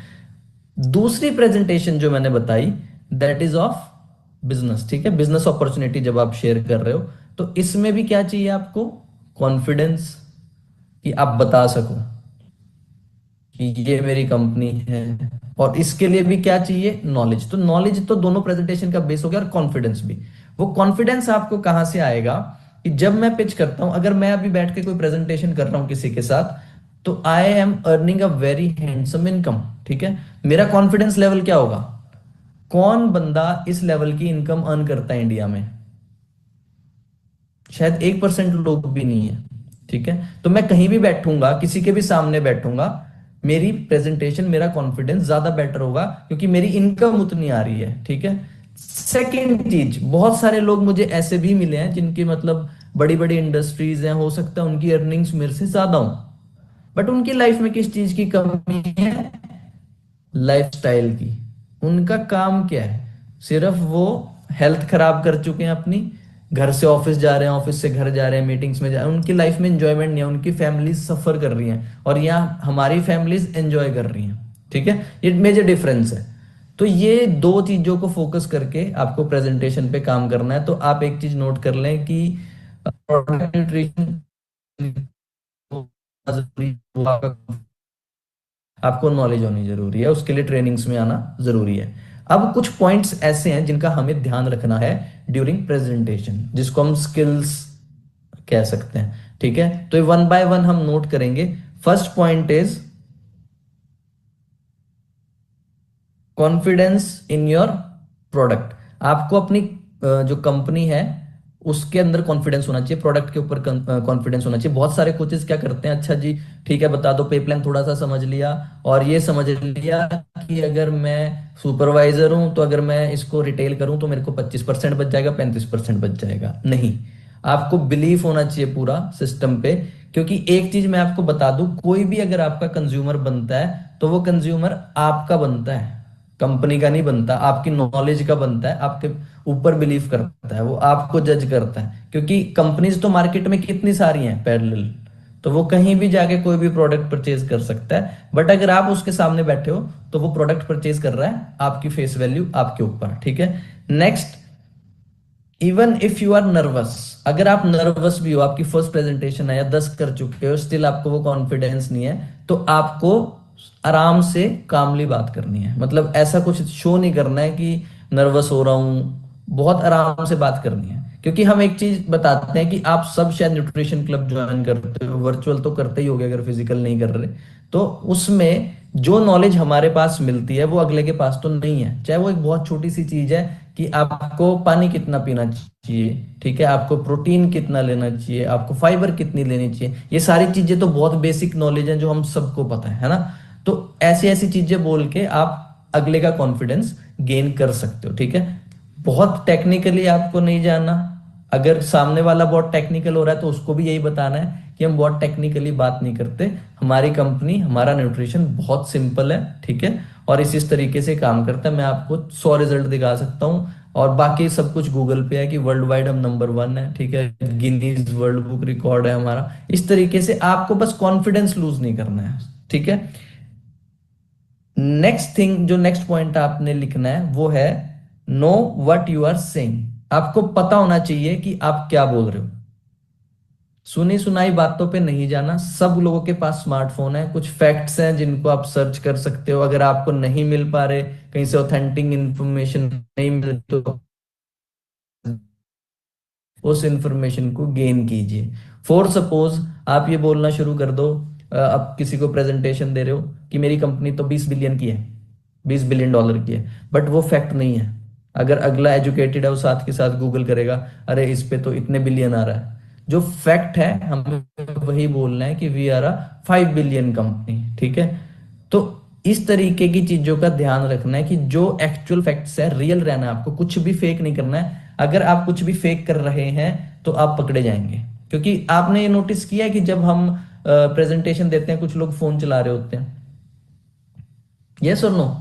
दूसरी प्रेजेंटेशन जो मैंने बताई, दैट इज ऑफ बिजनेस। ठीक है। बिजनेस अपॉर्चुनिटी जब आप शेयर कर रहे हो, तो इसमें भी क्या चाहिए आपको? कॉन्फिडेंस, कि आप बता सको कि ये मेरी कंपनी है। और इसके लिए भी क्या चाहिए? नॉलेज। तो नॉलेज तो दोनों प्रेजेंटेशन का बेस हो गया, और कॉन्फिडेंस भी। वो कॉन्फिडेंस आपको कहां से आएगा? कि जब मैं पिच करता हूं, अगर मैं अभी बैठ के कोई प्रेजेंटेशन कर रहा हूं किसी के साथ, तो I am earning a very handsome income. ठीक है। मेरा कॉन्फिडेंस लेवल क्या होगा? कौन बंदा इस लेवल की इनकम अर्न करता है इंडिया में? शायद 1% लोग भी नहीं है। ठीक है। तो मैं कहीं भी बैठूंगा, किसी के भी सामने बैठूंगा, मेरी प्रेजेंटेशन, मेरा कॉन्फिडेंस ज्यादा बेटर होगा, क्योंकि मेरी इनकम उतनी आ रही है। ठीक है। सेकेंड चीज, बहुत सारे लोग मुझे ऐसे भी मिले हैं जिनकी मतलब बड़ी बड़ी इंडस्ट्रीज हैं, हो सकता है उनकी अर्निंग्स मेरे से ज्यादा हो, बट उनकी लाइफ में किस चीज की कमी है? लाइफस्टाइल की। उनका काम क्या है? सिर्फ वो हेल्थ खराब कर चुके हैं अपनी, घर से ऑफिस जा रहे हैं, ऑफिस से घर जा रहे हैं, मीटिंग्स में जा रहे हैं, उनकी लाइफ में एंजॉयमेंट नहीं है, उनकी फैमिली सफर कर रही हैं, और यहाँ हमारी फैमिलीज एंजॉय कर रही हैं। ठीक है। ये मेजर डिफरेंस है। तो ये दो चीजों को फोकस करके आपको प्रेजेंटेशन पे काम करना है। तो आप एक चीज नोट कर लें कि प्रोडक्ट न्यूट्रिशन आपको नॉलेज होनी जरूरी है, उसके लिए ट्रेनिंग्स में आना जरूरी है। अब कुछ पॉइंट्स ऐसे हैं जिनका हमें ध्यान रखना है ड्यूरिंग प्रेजेंटेशन, जिसको हम स्किल्स कह सकते हैं। ठीक है। तो ये वन बाय वन हम नोट करेंगे। First point is confidence in your product. आपको अपनी जो कंपनी है उसके अंदर कॉन्फिडेंस होना चाहिए, प्रोडक्ट के ऊपर कॉन्फिडेंस होना चाहिए। बहुत सारे कोचेस क्या करते हैं, अच्छा जी ठीक है बता दो, पे प्लान थोड़ा सा समझ लिया, और ये समझ लिया कि अगर मैं सुपरवाइजर हूं तो अगर मैं इसको रिटेल करूं तो मेरे को 25% बच जाएगा, 35% बच जाएगा। नहीं, आपको बिलीफ होना चाहिए पूरा सिस्टम पे। क्योंकि एक चीज मैं आपको बता दूं, कोई भी अगर आपका कंज्यूमर बनता है तो वो कंज्यूमर आपका बनता है, कंपनी का नहीं बनता, आपकी नॉलेज का बनता है, आपके ऊपर बिलीव करता है, वो आपको जज करता है। क्योंकि कंपनीज तो मार्केट में कितनी सारी हैं पैरेलल, तो वो कहीं भी जाके कोई भी प्रोडक्ट परचेज कर सकता है। बट अगर आप उसके सामने बैठे हो तो वो प्रोडक्ट परचेज कर रहा है, आपकी फेस वैल्यू आपके ऊपर। ठीक है। Next, even if you are nervous, अगर आप नर्वस भी हो, आपकी फर्स्ट प्रेजेंटेशन है या 10 कर चुके हो, स्टिल आपको वो कॉन्फिडेंस नहीं है, तो आपको आराम से कामली बात करनी है। मतलब ऐसा कुछ शो नहीं करना है कि नर्वस हो रहा हूं, बहुत आराम से बात करनी है। क्योंकि हम एक चीज बताते हैं कि आप सब शायद न्यूट्रिशन क्लब ज्वाइन करते हो, वर्चुअल तो करते ही होगे अगर फिजिकल नहीं कर रहे, तो उसमें जो नॉलेज हमारे पास मिलती है वो अगले के पास तो नहीं है। चाहे वो एक बहुत छोटी सी चीज है कि आपको पानी कितना पीना चाहिए, ठीक है, आपको प्रोटीन कितना लेना चाहिए, आपको फाइबर कितनी लेनी चाहिए, ये सारी चीजें तो बहुत बेसिक नॉलेज है जो हम सबको पता है ना। तो ऐसी ऐसी चीजें बोल के आप अगले का कॉन्फिडेंस गेन कर सकते हो। ठीक है। बहुत टेक्निकली आपको नहीं जाना। अगर सामने वाला बहुत टेक्निकल हो रहा है तो उसको भी यही बताना है कि हम बहुत टेक्निकली बात नहीं करते, हमारी कंपनी, हमारा न्यूट्रिशन बहुत सिंपल है। ठीक है। और इस तरीके से काम करता है। मैं आपको 100 रिजल्ट दिखा सकता हूँ, और बाकी सब कुछ गूगल पे है कि वर्ल्ड वाइड हम नंबर 1 है। ठीक है। गिनीज वर्ल्ड बुक रिकॉर्ड है हमारा। इस तरीके से आपको बस कॉन्फिडेंस लूज नहीं करना है। ठीक है। नेक्स्ट थिंग, जो नेक्स्ट पॉइंट आपने लिखना है वो है know what you are saying. आपको पता होना चाहिए कि आप क्या बोल रहे हो। सुनी सुनाई बातों पे नहीं जाना। सब लोगों के पास स्मार्टफोन है, कुछ फैक्ट्स हैं जिनको आप सर्च कर सकते हो। अगर आपको नहीं मिल पा रहे, कहीं से ऑथेंटिक इंफॉर्मेशन नहीं मिल तो उस इंफॉर्मेशन को गेन कीजिए। फॉर सपोज आप ये बोलना शुरू कर दो, आप किसी को प्रेजेंटेशन दे रहे हो कि मेरी कंपनी तो 20 बिलियन की है, $20 बिलियन की है, बट वो फैक्ट नहीं है। अगर अगला एजुकेटेड है वो साथ के साथ गूगल करेगा, अरे इस पे तो इतने बिलियन आ रहा है। जो फैक्ट है हमें वही बोलना है कि we are a 5 billion company, ठीक है। तो इस तरीके की चीजों का ध्यान रखना है कि जो एक्चुअल फैक्ट्स है, रियल रहना है, आपको कुछ भी फेक नहीं करना है। अगर आप कुछ भी फेक कर रहे हैं तो आप पकड़े जाएंगे। क्योंकि आपने ये नोटिस किया है कि जब हम प्रेजेंटेशन देते हैं, कुछ लोग फोन चला रहे होते हैं, यस और नो,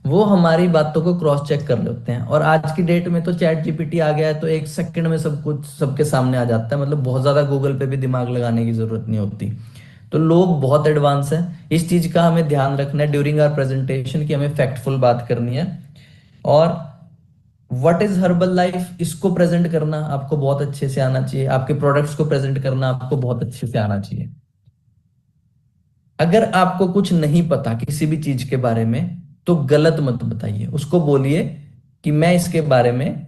वो हमारी बातों को क्रॉस चेक कर रहे होते हैं। और आज की डेट में तो चैट जीपीटी आ गया है, तो 1 सेकंड में सब कुछ सबके सामने आ जाता है। मतलब बहुत ज्यादा गूगल पे भी दिमाग लगाने की जरूरत नहीं होती। तो लोग बहुत एडवांस हैं। इस चीज का हमें ध्यान रखना है ड्यूरिंग आवर प्रेजेंटेशन की हमें फैक्टफुल बात करनी है। और व्हाट इज हर्बल लाइफ, इसको प्रेजेंट करना आपको बहुत अच्छे से आना चाहिए। आपके प्रोडक्ट्स को प्रेजेंट करना आपको बहुत अच्छे से आना चाहिए। अगर आपको कुछ नहीं पता किसी भी चीज के बारे में, तो गलत मत बताइए, उसको बोलिए कि मैं इसके बारे में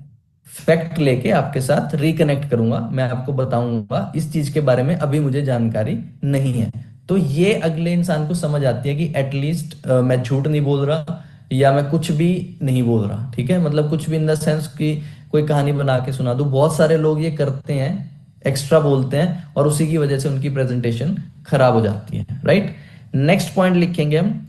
फैक्ट लेके आपके साथ रिकनेक्ट करूंगा, मैं आपको बताऊंगा इस चीज के बारे में अभी मुझे जानकारी नहीं है। तो ये अगले इंसान को समझ आती है कि एटलीस्ट मैं झूठ नहीं बोल रहा, या मैं कुछ भी नहीं बोल रहा, ठीक है। मतलब कुछ भी इन द सेंस कि कोई कहानी बना के सुना दूं। बहुत सारे लोग ये करते हैं, एक्स्ट्रा बोलते हैं, और उसी की वजह से उनकी प्रेजेंटेशन खराब हो जाती है, राइट। नेक्स्ट पॉइंट लिखेंगे हम,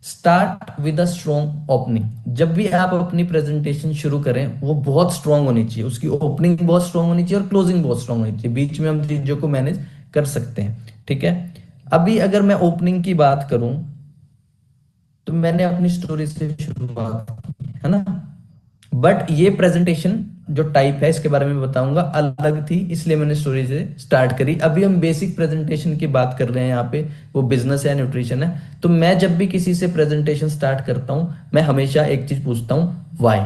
start with a strong opening. जब भी आप अपनी प्रेजेंटेशन शुरू करें, वो बहुत स्ट्रॉन्ग होनी चाहिए, उसकी ओपनिंग बहुत स्ट्रॉन्ग होनी चाहिए और क्लोजिंग बहुत स्ट्रॉन्ग होनी चाहिए। बीच में हम चीजों को मैनेज कर सकते हैं, ठीक है। अभी अगर मैं ओपनिंग की बात करूं, तो मैंने अपनी स्टोरी से शुरुआत की है ना। बट ये प्रेजेंटेशन जो टाइप है इसके बारे में बताऊंगा, अलग थी, इसलिए मैंने स्टोरी से स्टार्ट करी। अभी हम बेसिक प्रेजेंटेशन की बात कर रहे हैं यहाँ पे, वो बिजनेस है, न्यूट्रिशन है। तो मैं जब भी किसी से प्रेजेंटेशन स्टार्ट करता हूं, मैं हमेशा एक चीज पूछता हूं, वाई।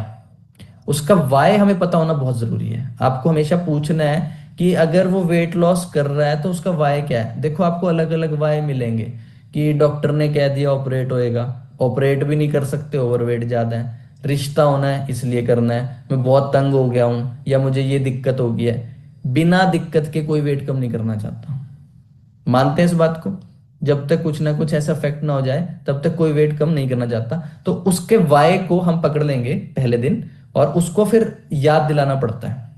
उसका वाई हमें पता होना बहुत जरूरी है। आपको हमेशा पूछना है कि अगर वो वेट लॉस कर रहा है तो उसका वाई क्या है। देखो आपको अलग अलग वाई मिलेंगे, कि डॉक्टर ने कह दिया ऑपरेट होएगा, ऑपरेट भी नहीं कर सकते, ओवरवेट ज्यादा है। रिश्ता होना है इसलिए करना है, मैं बहुत तंग हो गया हूं, या मुझे ये दिक्कत हो गई है। बिना दिक्कत के कोई वेट कम नहीं करना चाहता। मानते हैं इस बात को। जब तक कुछ ना कुछ ऐसा फैक्ट ना हो जाए, तब तक कोई वेट कम नहीं करना चाहता। तो उसके वाई को हम पकड़ लेंगे पहले दिन, और उसको फिर याद दिलाना पड़ता है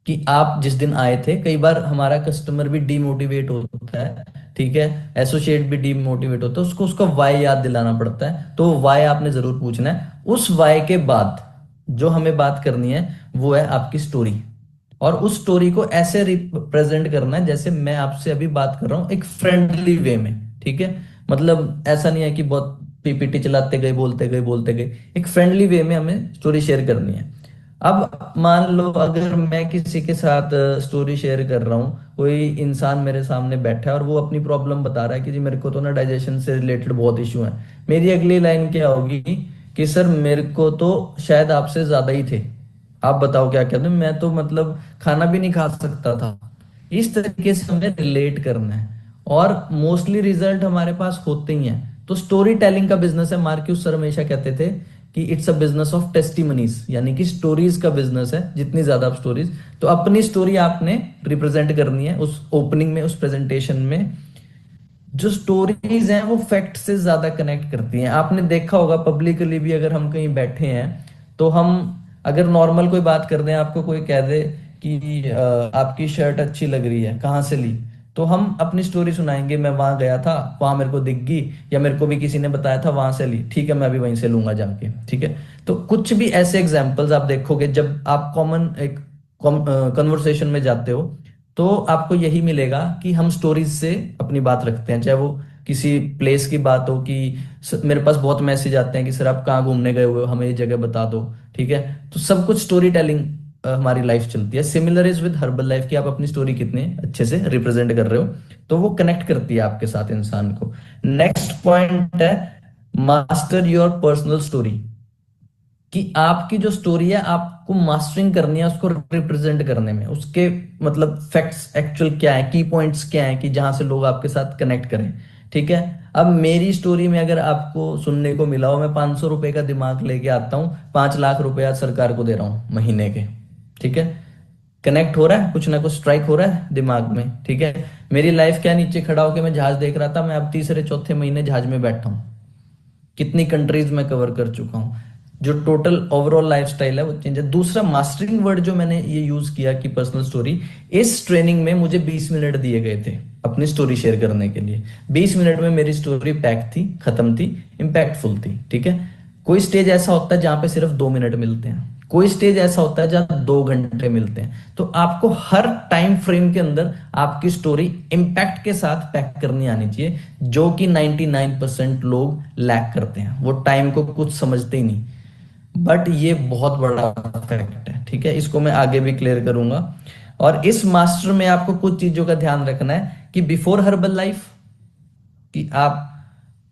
कि आप जिस दिन आए थे। कई बार हमारा कस्टमर भी डीमोटिवेट होता है, ठीक है, एसोसिएट भी डीमोटिवेट होता है, उसको उसका वाई याद दिलाना पड़ता है। तो वाई आपने जरूर पूछना है। उस वाई के बाद जो हमें बात करनी है, वो है आपकी स्टोरी। और उस स्टोरी को ऐसे रिप्रेजेंट करना है जैसे मैं आपसे अभी बात कर रहा हूं, एक फ्रेंडली वे में, ठीक है। मतलब ऐसा नहीं है कि बहुत पीपीटी चलाते गए, बोलते गए, बोलते गए। एक फ्रेंडली वे में हमें स्टोरी शेयर करनी है। अब मान लो अगर मैं किसी के साथ स्टोरी शेयर कर रहा हूँ, कोई इंसान मेरे सामने बैठा है और वो अपनी प्रॉब्लम बता रहा है कि जी मेरे को तो ना डाइजेशन से रिलेटेड बहुत इशू है। मेरी अगली लाइन क्या होगी कि सर मेरे को तो शायद आपसे ज्यादा ही थे, आप बताओ क्या कहते हैं, मैं तो मतलब खाना भी नहीं खा सकता था। इस तरीके से हमें रिलेट करना है, और मोस्टली रिजल्ट हमारे पास होते ही हैं। तो स्टोरी टेलिंग का बिजनेस है। मार्क्यूस सर हमेशा कहते थे कि it's a business of testimonies, यानी कि स्टोरीज का बिजनेस है। जितनी ज्यादा आप स्टोरीज, तो अपनी स्टोरी आपने रिप्रेजेंट करनी है उस ओपनिंग में, उस प्रेजेंटेशन में। जो स्टोरीज हैं वो फैक्ट से ज्यादा कनेक्ट करती हैं। आपने देखा होगा पब्लिकली भी, अगर हम कहीं बैठे हैं तो हम अगर नॉर्मल कोई बात कर रहे हैं, आपको कोई कह दे कि आपकी शर्ट अच्छी लग रही है, कहाँ से ली, तो हम अपनी स्टोरी सुनाएंगे, मैं वहां गया था, वहां मेरे को दिख गई, या मेरे को भी किसी ने बताया था, वहां से ली, ठीक है मैं भी वहीं से लूंगा जाके, ठीक है। तो कुछ भी ऐसे एग्जाम्पल्स आप देखोगे जब आप कॉमन एक कन्वर्सेशन में जाते हो, तो आपको यही मिलेगा कि हम स्टोरीज से अपनी बात रखते हैं। चाहे वो किसी प्लेस की बात हो कि मेरे पास बहुत मैसेज आते हैं कि सर आप कहाँ घूमने गए हुए हो, हमें ये जगह बता दो, ठीक है। तो सब कुछ स्टोरी टेलिंग हमारी लाइफ चलती है। Similar is with herbal life, कि आप अपनी स्टोरी कितने अच्छे से रिप्रेजेंट कर रहे हो, तो वो कनेक्ट करती है आपके साथ इंसान को। नेक्स्ट पॉइंट है, मास्टर योर पर्सनल स्टोरी। कि आपकी जो स्टोरी है आपको मास्टरिंग करनी है उसको रिप्रेजेंट करने में, उसके मतलब फैक्ट्स एक्चुअल क्या है, की पॉइंट्स क्या है कि जहां से लोग आपके साथ कनेक्ट करें। ठीक है। अब मेरी स्टोरी में अगर आपको सुनने को मिला हो, मैं 500 रुपए का दिमाग लेके आता हूँ, 5 लाख रुपए सरकार को दे रहा हूँ महीने के। ठीक है। कनेक्ट हो रहा है, कुछ ना कुछ स्ट्राइक हो रहा है दिमाग में। ठीक है। मेरी लाइफ क्या, नीचे खड़ा होकर मैं जहाज देख रहा था, मैं अब तीसरे चौथे महीने जहाज में बैठा हूँ। कितनी कंट्रीज में कवर कर चुका हूँ। जो टोटल ओवरऑल लाइफस्टाइल है वो चेंज है। दूसरा मास्टरिंग वर्ड जो मैंने ये यूज किया कि पर्सनल स्टोरी, इस ट्रेनिंग में मुझे 20 मिनट दिए गए थे अपनी स्टोरी शेयर करने के लिए। 20 मिनट में मेरी स्टोरी पैक थी, खत्म थी, इम्पैक्टफुल थी। ठीक है। कोई स्टेज ऐसा होता है जहां पे सिर्फ 2 मिनट मिलते हैं, कोई स्टेज ऐसा होता है जहां 2 घंटे मिलते हैं। तो आपको हर टाइम फ्रेम के अंदर आपकी स्टोरी इम्पैक्ट के साथ पैक करनी आनी चाहिए, जो कि 99% लोग लैक करते हैं, वो टाइम को कुछ समझते ही नहीं। बट ये बहुत बड़ा फैक्ट है। ठीक है। इसको मैं आगे भी क्लियर करूंगा। और इस मास्टर में आपको कुछ चीजों का ध्यान रखना है कि बिफोर हर्बल लाइफ, कि आप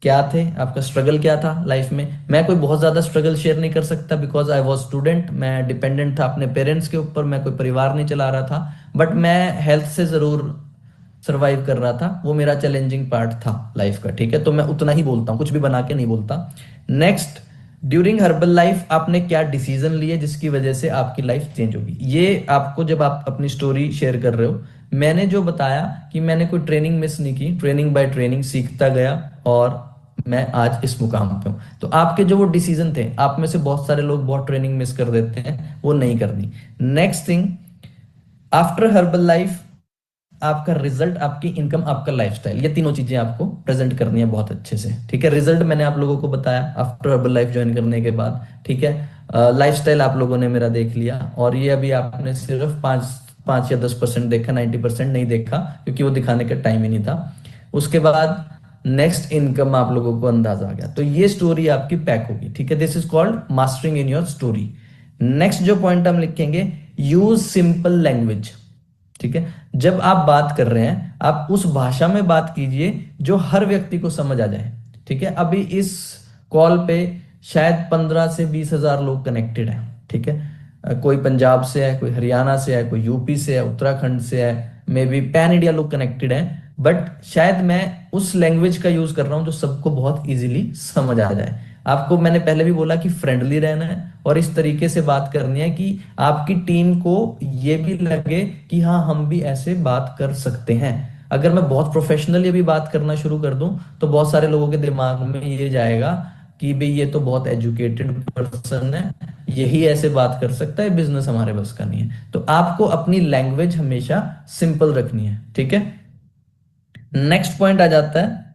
क्या थे, आपका स्ट्रगल क्या था लाइफ में। मैं कोई बहुत ज्यादा स्ट्रगल शेयर नहीं कर सकता बिकॉज आई वॉज स्टूडेंट, मैं डिपेंडेंट था अपने पेरेंट्स के ऊपर, मैं कोई परिवार नहीं चला रहा था। बट मैं हेल्थ से जरूर सरवाइव कर रहा था, वो मेरा चैलेंजिंग पार्ट था लाइफ का। ठीक है। तो मैं उतना ही बोलता हूँ, कुछ भी बना के नहीं बोलता। नेक्स्ट, ड्यूरिंग हर्बल लाइफ आपने क्या डिसीजन लिए जिसकी वजह से आपकी लाइफ चेंज होगी, ये आपको जब आप अपनी स्टोरी शेयर कर रहे हो। मैंने जो बताया कि मैंने कोई ट्रेनिंग मिस नहीं की, ट्रेनिंग बाय ट्रेनिंग सीखता गया, और मैं आज इस मुकाम पे हूँ। तो आपके जो वो डिसीजन थे, आप में से बहुत सारे लोग बहुत ट्रेनिंग मिस कर देते हैं, वो नहीं करनी। Next thing, after herbal life आपका रिजल्ट, आपकी इनकम, आपका लाइफस्टाइल, ये तीनों चीजें आपको प्रेजेंट करनी है बहुत अच्छे से। ठीक है। रिजल्ट मैंने आप लोगों को बताया आफ्टर हर्बल लाइफ ज्वाइन करने के बाद। ठीक है। लाइफस्टाइल आप लोगों ने मेरा देख लिया, और ये अभी आपने सिर्फ 5 5 या 10% देखा, 90% नहीं देखा, क्योंकि वो दिखाने का टाइम ही नहीं था। उसके बाद नेक्स्ट इनकम आप लोगों को अंदाजा आ गया, तो ये स्टोरी आपकी पैक होगी। ठीक है। This is called mastering in your story. Next जो पॉइंट हम लिखेंगे, यूज सिंपल लैंग्वेज। ठीक है। जब आप बात कर रहे हैं, आप उस भाषा में बात कीजिए जो हर व्यक्ति को समझ आ जाए। ठीक है। अभी इस कॉल पे शायद 15 से 20 हजार लोग कनेक्टेड हैं। ठीक है। कोई पंजाब से है, कोई हरियाणा से है, कोई यूपी से है, उत्तराखंड से है, मे बी पैन इंडिया लोग कनेक्टेड हैं। बट शायद मैं उस लैंग्वेज का यूज कर रहा हूं जो सबको बहुत इजीली समझ आ जाए। आपको मैंने पहले भी बोला कि फ्रेंडली रहना है, और इस तरीके से बात करनी है कि आपकी टीम को ये भी लगे कि हाँ, हम भी ऐसे बात कर सकते हैं। अगर मैं बहुत प्रोफेशनली भी बात करना शुरू कर दूं, तो बहुत सारे लोगों के दिमाग में ये जाएगा कि भाई ये तो बहुत एजुकेटेड पर्सन है, यही ऐसे बात कर सकता है, बिजनेस हमारे बस का नहीं है। तो आपको अपनी लैंग्वेज हमेशा सिंपल रखनी है। ठीक है। नेक्स्ट पॉइंट आ जाता है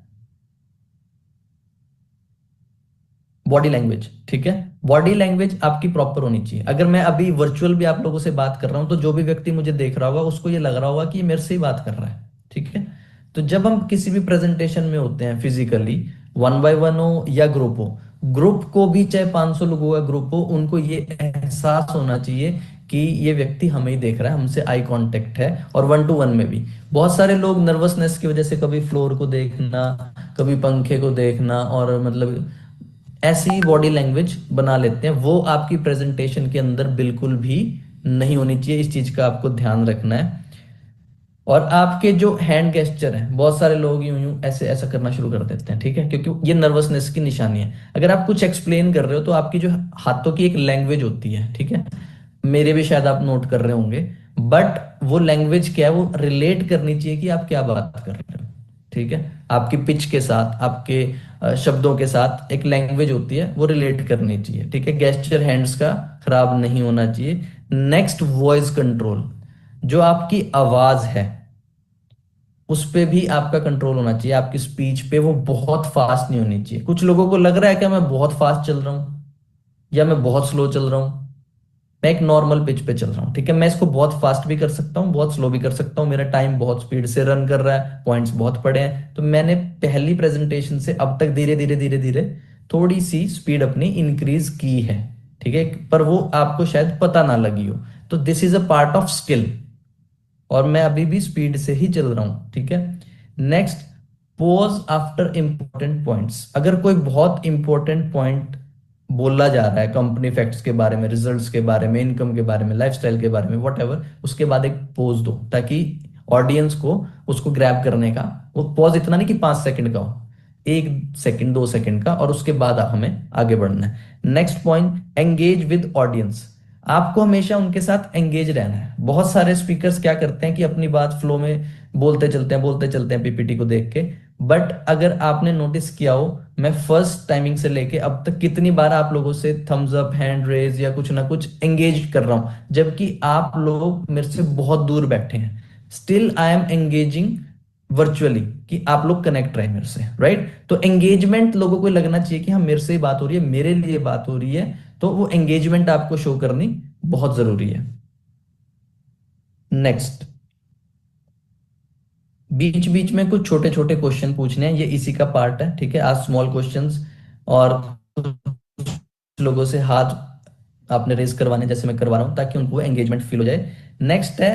बॉडी लैंग्वेज। ठीक है। बॉडी लैंग्वेज आपकी प्रॉपर होनी चाहिए। अगर मैं अभी वर्चुअल भी आप लोगों से बात कर रहा हूं, तो जो भी व्यक्ति मुझे देख रहा होगा उसको ये लग रहा होगा कि ये मेरे से ही बात कर रहा है। ठीक है। तो जब हम किसी भी प्रेजेंटेशन में होते हैं, फिजिकली, वन बाय वन हो या ग्रुप हो, ग्रुप को भी चाहे 500 लोगों का ग्रुप हो, उनको ये एहसास होना चाहिए कि ये व्यक्ति हमें ही देख रहा है, हमसे आई कांटेक्ट है। और 1 to 1 में भी बहुत सारे लोग नर्वसनेस की वजह से कभी फ्लोर को देखना, कभी पंखे को देखना, और मतलब ऐसी बॉडी लैंग्वेज बना लेते हैं, वो आपकी प्रेजेंटेशन के अंदर बिल्कुल भी नहीं होनी चाहिए। इस चीज का आपको ध्यान रखना है। और आपके जो हैंड गेस्चर है, बहुत सारे लोग यूं यूं ऐसे ऐसा करना शुरू कर देते हैं। ठीक है। क्योंकि ये नर्वसनेस की निशानी है। अगर आप कुछ एक्सप्लेन कर रहे हो, तो आपकी जो हाथों की एक लैंग्वेज होती है, ठीक है, मेरे भी शायद आप नोट कर रहे होंगे। बट वो लैंग्वेज क्या है, वो रिलेट करनी चाहिए कि आप क्या बात कर रहे हो। ठीक है। आपकी पिच के साथ, आपके शब्दों के साथ एक लैंग्वेज होती है, वो रिलेट करनी चाहिए। ठीक है। गेस्चर हैंड्स का खराब नहीं होना चाहिए। Next, voice control. जो आपकी आवाज है, उस पे भी आपका कंट्रोल होना चाहिए। आपकी स्पीच पे वो बहुत फास्ट नहीं होनी चाहिए। कुछ लोगों को लग रहा है कि मैं बहुत फास्ट चल रहा हूँ या मैं बहुत स्लो चल रहा हूँ। मैं एक नॉर्मल पिच पे चल रहा हूँ। ठीक है। मैं इसको बहुत फास्ट भी कर सकता हूँ, बहुत स्लो भी कर सकता हूँ। मेरा टाइम बहुत स्पीड से रन कर रहा है, पॉइंट्स बहुत पड़े हैं। तो मैंने पहली प्रेजेंटेशन से अब तक धीरे धीरे धीरे धीरे थोड़ी सी स्पीड अपनी इंक्रीज की है। ठीक है। पर वो आपको शायद पता ना लगी हो। तो this is a part of skill, और मैं अभी भी स्पीड से ही चल रहा हूं। ठीक है। Next, pose after important points. अगर कोई बहुत इंपॉर्टेंट पॉइंट बोला जा रहा है कंपनी फैक्ट्स के बारे में, रिजल्ट्स के बारे में, इनकम के बारे में, लाइफस्टाइल के बारे में, वट, उसके बाद एक पॉज दो ताकि ऑडियंस को उसको ग्रैब करने का, वो पॉज इतना नहीं कि 5 सेकंड का हो, 1 सेकंड 2 सेकंड का, और उसके बाद हमें आगे बढ़ना है। Next point, engage with audience. आपको हमेशा उनके साथ एंगेज रहना है। बहुत सारे स्पीकर्स क्या करते हैं कि अपनी बात फ्लो में बोलते चलते हैं पीपीटी को देख के। बट अगर आपने नोटिस किया हो, मैं फर्स्ट टाइमिंग से लेके अब तक कितनी बार आप लोगों से थम्स अप, हैंड रेज या कुछ ना कुछ एंगेज कर रहा हूं, जबकि आप लोग मेरे से बहुत दूर बैठे हैं, still I am engaging virtually, कि आप लोग कनेक्ट रहे मेरे से, राइट। तो एंगेजमेंट लोगों को लगना चाहिए कि हाँ मेरे से ही बात हो रही है, मेरे लिए बात हो रही है, तो वो एंगेजमेंट आपको शो करनी बहुत जरूरी है। नेक्स्ट, बीच बीच में कुछ छोटे छोटे क्वेश्चन पूछने हैं, ये इसी का पार्ट है, ठीक है। आज स्मॉल क्वेश्चंस, और कुछ लोगों से हाथ आपने रेज करवाने जैसे मैं करवा रहा हूं, ताकि उनको एंगेजमेंट फील हो जाए। नेक्स्ट है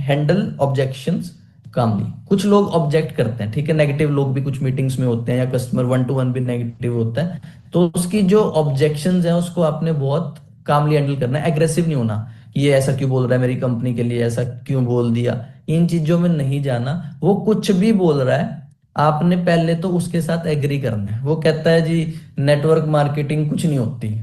हैंडल ऑब्जेक्शंस कामली। कुछ लोग ऑब्जेक्ट करते हैं, ठीक है, नेगेटिव लोग भी कुछ मीटिंग्स में होते हैं, या कस्टमर वन टू वन भी नेगेटिव होता है, तो उसकी जो ऑब्जेक्शंस है उसको आपने बहुत कामली हैंडल करना है, एग्रेसिव नहीं होना कि ये ऐसा क्यों बोल रहा है मेरी कंपनी के लिए, ऐसा क्यों बोल दिया, इन चीजों में नहीं जाना। वो कुछ भी बोल रहा है, आपने पहले तो उसके साथ एग्री करना है। वो कहता है जी नेटवर्क मार्केटिंग कुछ नहीं होती,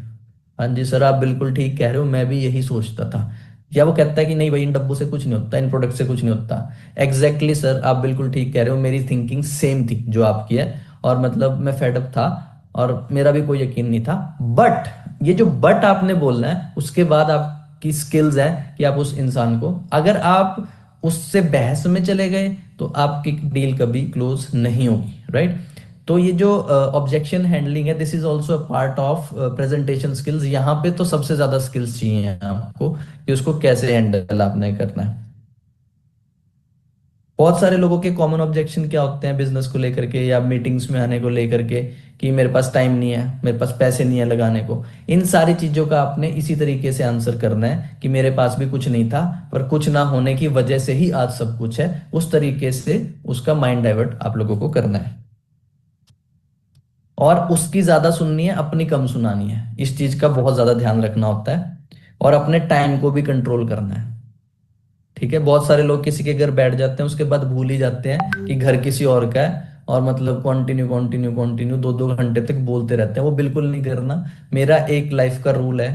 हाँ जी सर आप बिल्कुल ठीक कह रहे हो, मैं भी यही सोचता था। या वो कहता है कि नहीं भाई इन डब्बों से कुछ नहीं होता, इन प्रोडक्ट से कुछ नहीं होता। एग्जैक्टली सर आप बिल्कुल ठीक कह रहे हो, मेरी थिंकिंग सेम थी जो आपकी है, और मतलब मैं फेडअप था, और मेरा भी कोई यकीन नहीं था। बट ये जो बट आपने बोलना है, उसके बाद आपकी स्किल्स है कि आप उस इंसान को, अगर आप उससे बहस में चले गए तो आपकी डील कभी क्लोज नहीं होगी, राइट। तो ये जो ऑब्जेक्शन हैंडलिंग है, this is also a part of presentation skills. यहाँ पे तो सबसे ज्यादा स्किल्स चाहिए आपको कि उसको कैसे हैंडल आपने करना है। बहुत सारे लोगों के कॉमन ऑब्जेक्शन क्या होते हैं बिजनेस को लेकर के या मीटिंग्स में आने को लेकर के, कि मेरे पास टाइम नहीं है, मेरे पास पैसे नहीं है लगाने को। इन सारी चीजों का आपने इसी तरीके से आंसर करना है कि मेरे पास भी कुछ नहीं था, पर कुछ ना होने की वजह से ही आज सब कुछ है। उस तरीके से उसका माइंड डाइवर्ट आप लोगों को करना है, और उसकी ज्यादा सुननी है, अपनी कम सुनानी है। इस चीज का बहुत ज्यादा ध्यान रखना होता है, और अपने टाइम को भी कंट्रोल करना है, ठीक है। बहुत सारे लोग किसी के घर बैठ जाते हैं, उसके बाद भूल ही जाते हैं कि घर किसी और का है, और मतलब कंटिन्यू कंटिन्यू कंटिन्यू 2-2 घंटे तक बोलते रहते हैं। वो बिल्कुल नहीं करना। मेरा एक लाइफ का रूल है,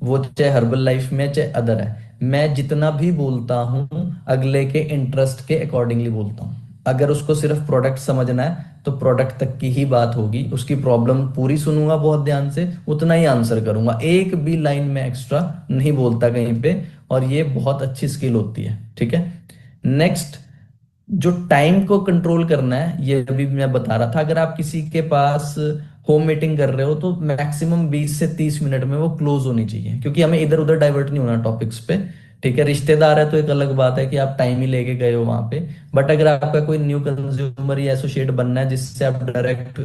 वो चाहे हर्बल लाइफ में चाहे अदर है, मैं जितना भी बोलता हूँ अगले के इंटरेस्ट के अकॉर्डिंगली बोलता हूँ। अगर उसको सिर्फ प्रोडक्ट समझना है तो प्रोडक्ट तक की ही बात होगी, उसकी प्रॉब्लम पूरी सुनूंगा बहुत ध्यान से, उतना ही आंसर करूंगा, एक भी लाइन में एक्स्ट्रा नहीं बोलता कहीं पे। और ये बहुत अच्छी स्किल होती है, ठीक है। नेक्स्ट, जो टाइम को कंट्रोल करना है, ये अभी मैं बता रहा था। अगर आप किसी के पास होम मीटिंग कर रहे हो तो मैक्सिमम 20 से 30 मिनट में वो क्लोज होनी चाहिए, क्योंकि हमें इधर उधर डाइवर्ट नहीं होना टॉपिक्स पे, ठीक है। रिश्तेदार है तो एक अलग बात है कि आप टाइम ही लेके गए हो वहां पे। बट अगर आपका कोई न्यू कंज्यूमर या एसोसिएट बनना है जिससे आप डायरेक्ट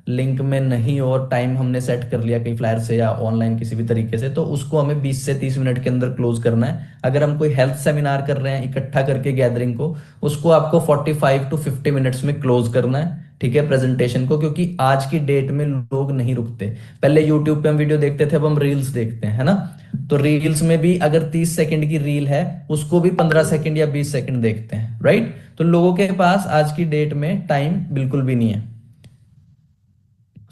लिंक में नहीं हो, और टाइम हमने सेट कर लिया कहीं फ्लायर से या ऑनलाइन किसी भी तरीके से, तो उसको हमें 20 से 30 मिनट के अंदर क्लोज करना है। अगर हम कोई हेल्थ सेमिनार कर रहे हैं इकट्ठा करके गैदरिंग को, उसको आपको 45 to 50 मिनट्स में क्लोज करना है, ठीक है, प्रेजेंटेशन को। क्योंकि आज की डेट में लोग नहीं रुकते। पहले यूट्यूब पे हम वीडियो देखते थे, अब हम रील्स देखते हैं, है ना। तो रील्स में भी अगर 30 सेकंड की रील है, उसको भी 15 सेकंड या 20 सेकंड देखते हैं, राइट। तो लोगों के पास आज की डेट में टाइम बिल्कुल भी नहीं है।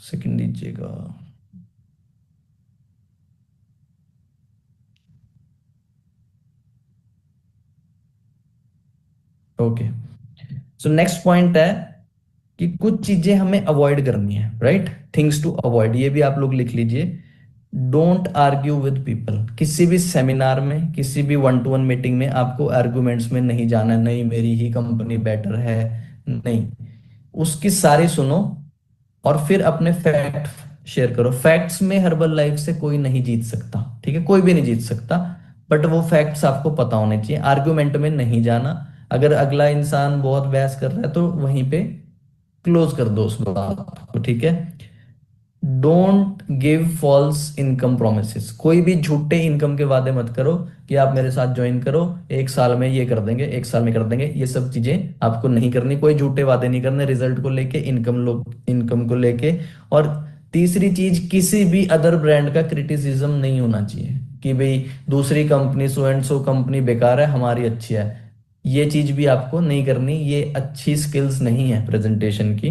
सेकंड दीजिएगा। ओके, सो नेक्स्ट पॉइंट है कि कुछ चीजें हमें अवॉइड करनी है, राइट। थिंग्स टू अवॉइड, ये भी आप लोग लिख लीजिए। Don't argue with people. किसी भी सेमिनार में, किसी भी वन टू वन मीटिंग में आपको आर्गुमेंट्स में नहीं जाना। नहीं मेरी ही कंपनी बेटर है, नहीं, उसकी सारी सुनो, और फिर अपने फैक्ट शेयर करो। फैक्ट्स में हर्बल लाइफ से कोई नहीं जीत सकता, ठीक है, कोई भी नहीं जीत सकता। बट वो फैक्ट्स आपको पता होने चाहिए, आर्गुमेंट में नहीं जाना। अगर अगला इंसान बहुत बहस कर रहा है तो वहीं पे क्लोज कर दो उस बात को, ठीक है। Don't give false income promise. कोई भी झूठे इनकम के वादे मत करो कि आप मेरे साथ ज्वाइन करो, 1 साल में ये कर देंगे, 1 साल में कर देंगे। ये सब चीजें आपको नहीं करनी, कोई झूठे वादे नहीं करने रिजल्ट को लेके, इनकम को लेके। और तीसरी चीज, किसी भी अदर ब्रांड का क्रिटिसिज्म नहीं होना चाहिए कि भाई दूसरी company so and so company बेकार है, हमारी अच्छी है। ये चीज भी आपको नहीं करनी, ये अच्छी स्किल्स नहीं है प्रेजेंटेशन की।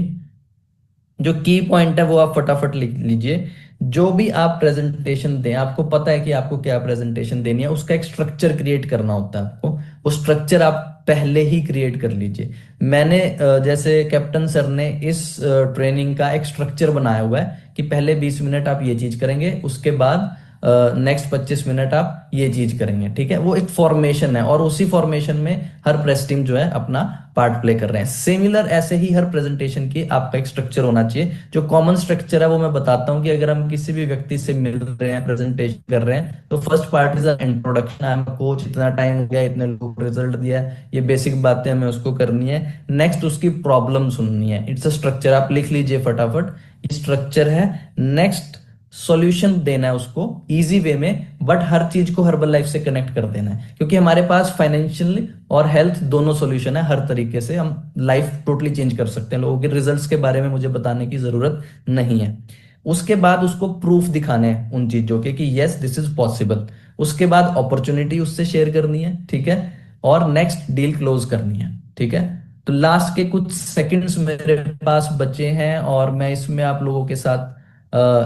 जो की पॉइंट है वो आप फटाफट लिख लीजिए। जो भी आप प्रेजेंटेशन दें, आपको पता है कि आपको क्या प्रेजेंटेशन देनी है, उसका एक स्ट्रक्चर क्रिएट करना होता है आपको। वो स्ट्रक्चर आप पहले ही क्रिएट कर लीजिए। मैंने जैसे कैप्टन सर ने इस ट्रेनिंग का एक स्ट्रक्चर बनाया हुआ है कि पहले 20 मिनट आप ये चीज करेंगे, उसके बाद नेक्स्ट 25 मिनट आप ये चीज करेंगे। ठीक है, वो एक फॉर्मेशन है और उसी फॉर्मेशन में हर प्रेस टीम जो है अपना पार्ट प्ले कर रहे हैं। सिमिलर ऐसे ही हर प्रेजेंटेशन की आपका एक स्ट्रक्चर होना चाहिए। जो कॉमन स्ट्रक्चर है वो मैं बताता हूँ कि अगर हम किसी भी व्यक्ति से मिल रहे हैं, प्रेजेंटेशन कर रहे हैं, तो first part is introduction. I am coach, इतना टाइम हो गया, इतने लोगों को रिजल्ट दिया है, ये बेसिक बातें हमें उसको करनी है। नेक्स्ट उसकी प्रॉब्लम सुननी है। इट्स अ स्ट्रक्चर, आप लिख लीजिए फटाफट, ये स्ट्रक्चर है। नेक्स्ट सॉल्यूशन देना है उसको इजी वे में, बट हर चीज को हर्बल लाइफ से कनेक्ट कर देना है, क्योंकि हमारे पास फाइनेंशियल और हेल्थ दोनों सॉल्यूशन है। हर तरीके से हम लाइफ टोटली चेंज कर सकते हैं। लोगों के रिजल्ट्स के बारे में मुझे बताने की जरूरत नहीं है। उसके बाद उसको प्रूफ दिखाने हैं उन चीजों के कि यस दिस इज पॉसिबल। उसके बाद अपॉर्चुनिटी उससे शेयर करनी है, ठीक है, और नेक्स्ट डील क्लोज करनी है। ठीक है, तो लास्ट के कुछ सेकंड्स मेरे पास बचे हैं और मैं इसमें आप लोगों के साथ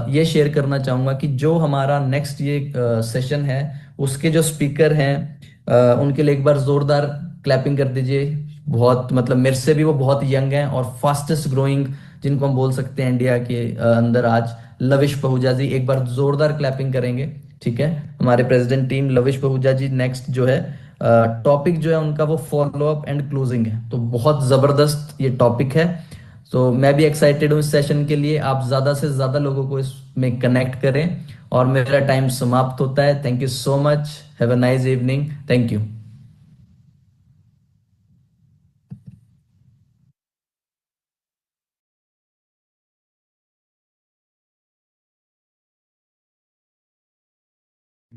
ये शेयर करना चाहूंगा कि जो हमारा नेक्स्ट ये सेशन है, उसके जो स्पीकर हैं उनके लिए एक बार जोरदार क्लैपिंग कर दीजिए। बहुत मतलब मेरे से भी वो बहुत यंग हैं और फास्टेस्ट ग्रोइंग जिनको हम बोल सकते हैं इंडिया के अंदर आज, लविश पहूजा जी। एक बार जोरदार क्लैपिंग करेंगे। ठीक है, हमारे प्रेसिडेंट टीम लविश पहूजा जी नेक्स्ट जो है टॉपिक जो है उनका वो फॉलो अप एंड क्लोजिंग है, तो बहुत जबरदस्त ये टॉपिक है। तो मैं भी एक्साइटेड हूँ इस सेशन के लिए। आप ज्यादा से ज्यादा लोगों को इसमें कनेक्ट करें और मेरा टाइम समाप्त होता है। Thank you so much, have a nice evening, thank you. Thank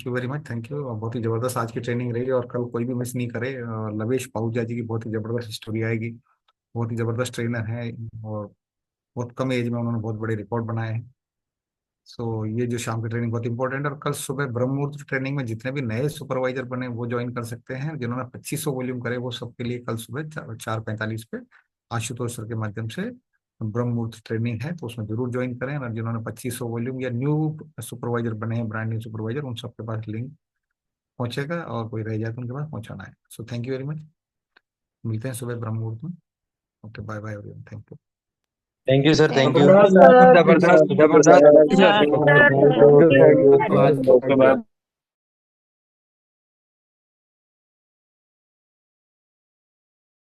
you very much, thank you. बहुत ही जबरदस्त आज की ट्रेनिंग रही और कल कोई भी मिस नहीं करे। लवेश पाहुजा जी की बहुत ही जबरदस्त स्टोरी आएगी। बहुत ही जबरदस्त ट्रेनर है और बहुत कम एज में उन्होंने बहुत बड़े रिकॉर्ड बनाए हैं। सो ये जो शाम की ट्रेनिंग बहुत इंपॉर्टेंट है। और कल सुबह ब्रह्म मुहूर्त ट्रेनिंग में जितने भी नए सुपरवाइजर बने वो ज्वाइन कर सकते हैं। जिन्होंने 2500 वॉल्यूम करे वो सबके लिए कल सुबह 4:45 पे आशुतोष सर के माध्यम से ब्रह्म मुहूर्त ट्रेनिंग है, तो उसमें जरूर ज्वाइन करें। और जिन्होंने 2500 वॉल्यूम या न्यू सुपरवाइजर बने हैं, ब्रांड न्यू सुपरवाइजर, उन सबके पास लिंक पहुंचेगा और कोई रह जाए तो उनके पास पहुंचाना है। So thank you very much. मिलते हैं सुबह ब्रह्म मुहूर्त में। Okay, bye bye everyone, thank you. Thank you sir, thank thank you. You sir. जबरदस्त जबरदस्त। Thank you sir. Thank you, thank you. धन्यवाद।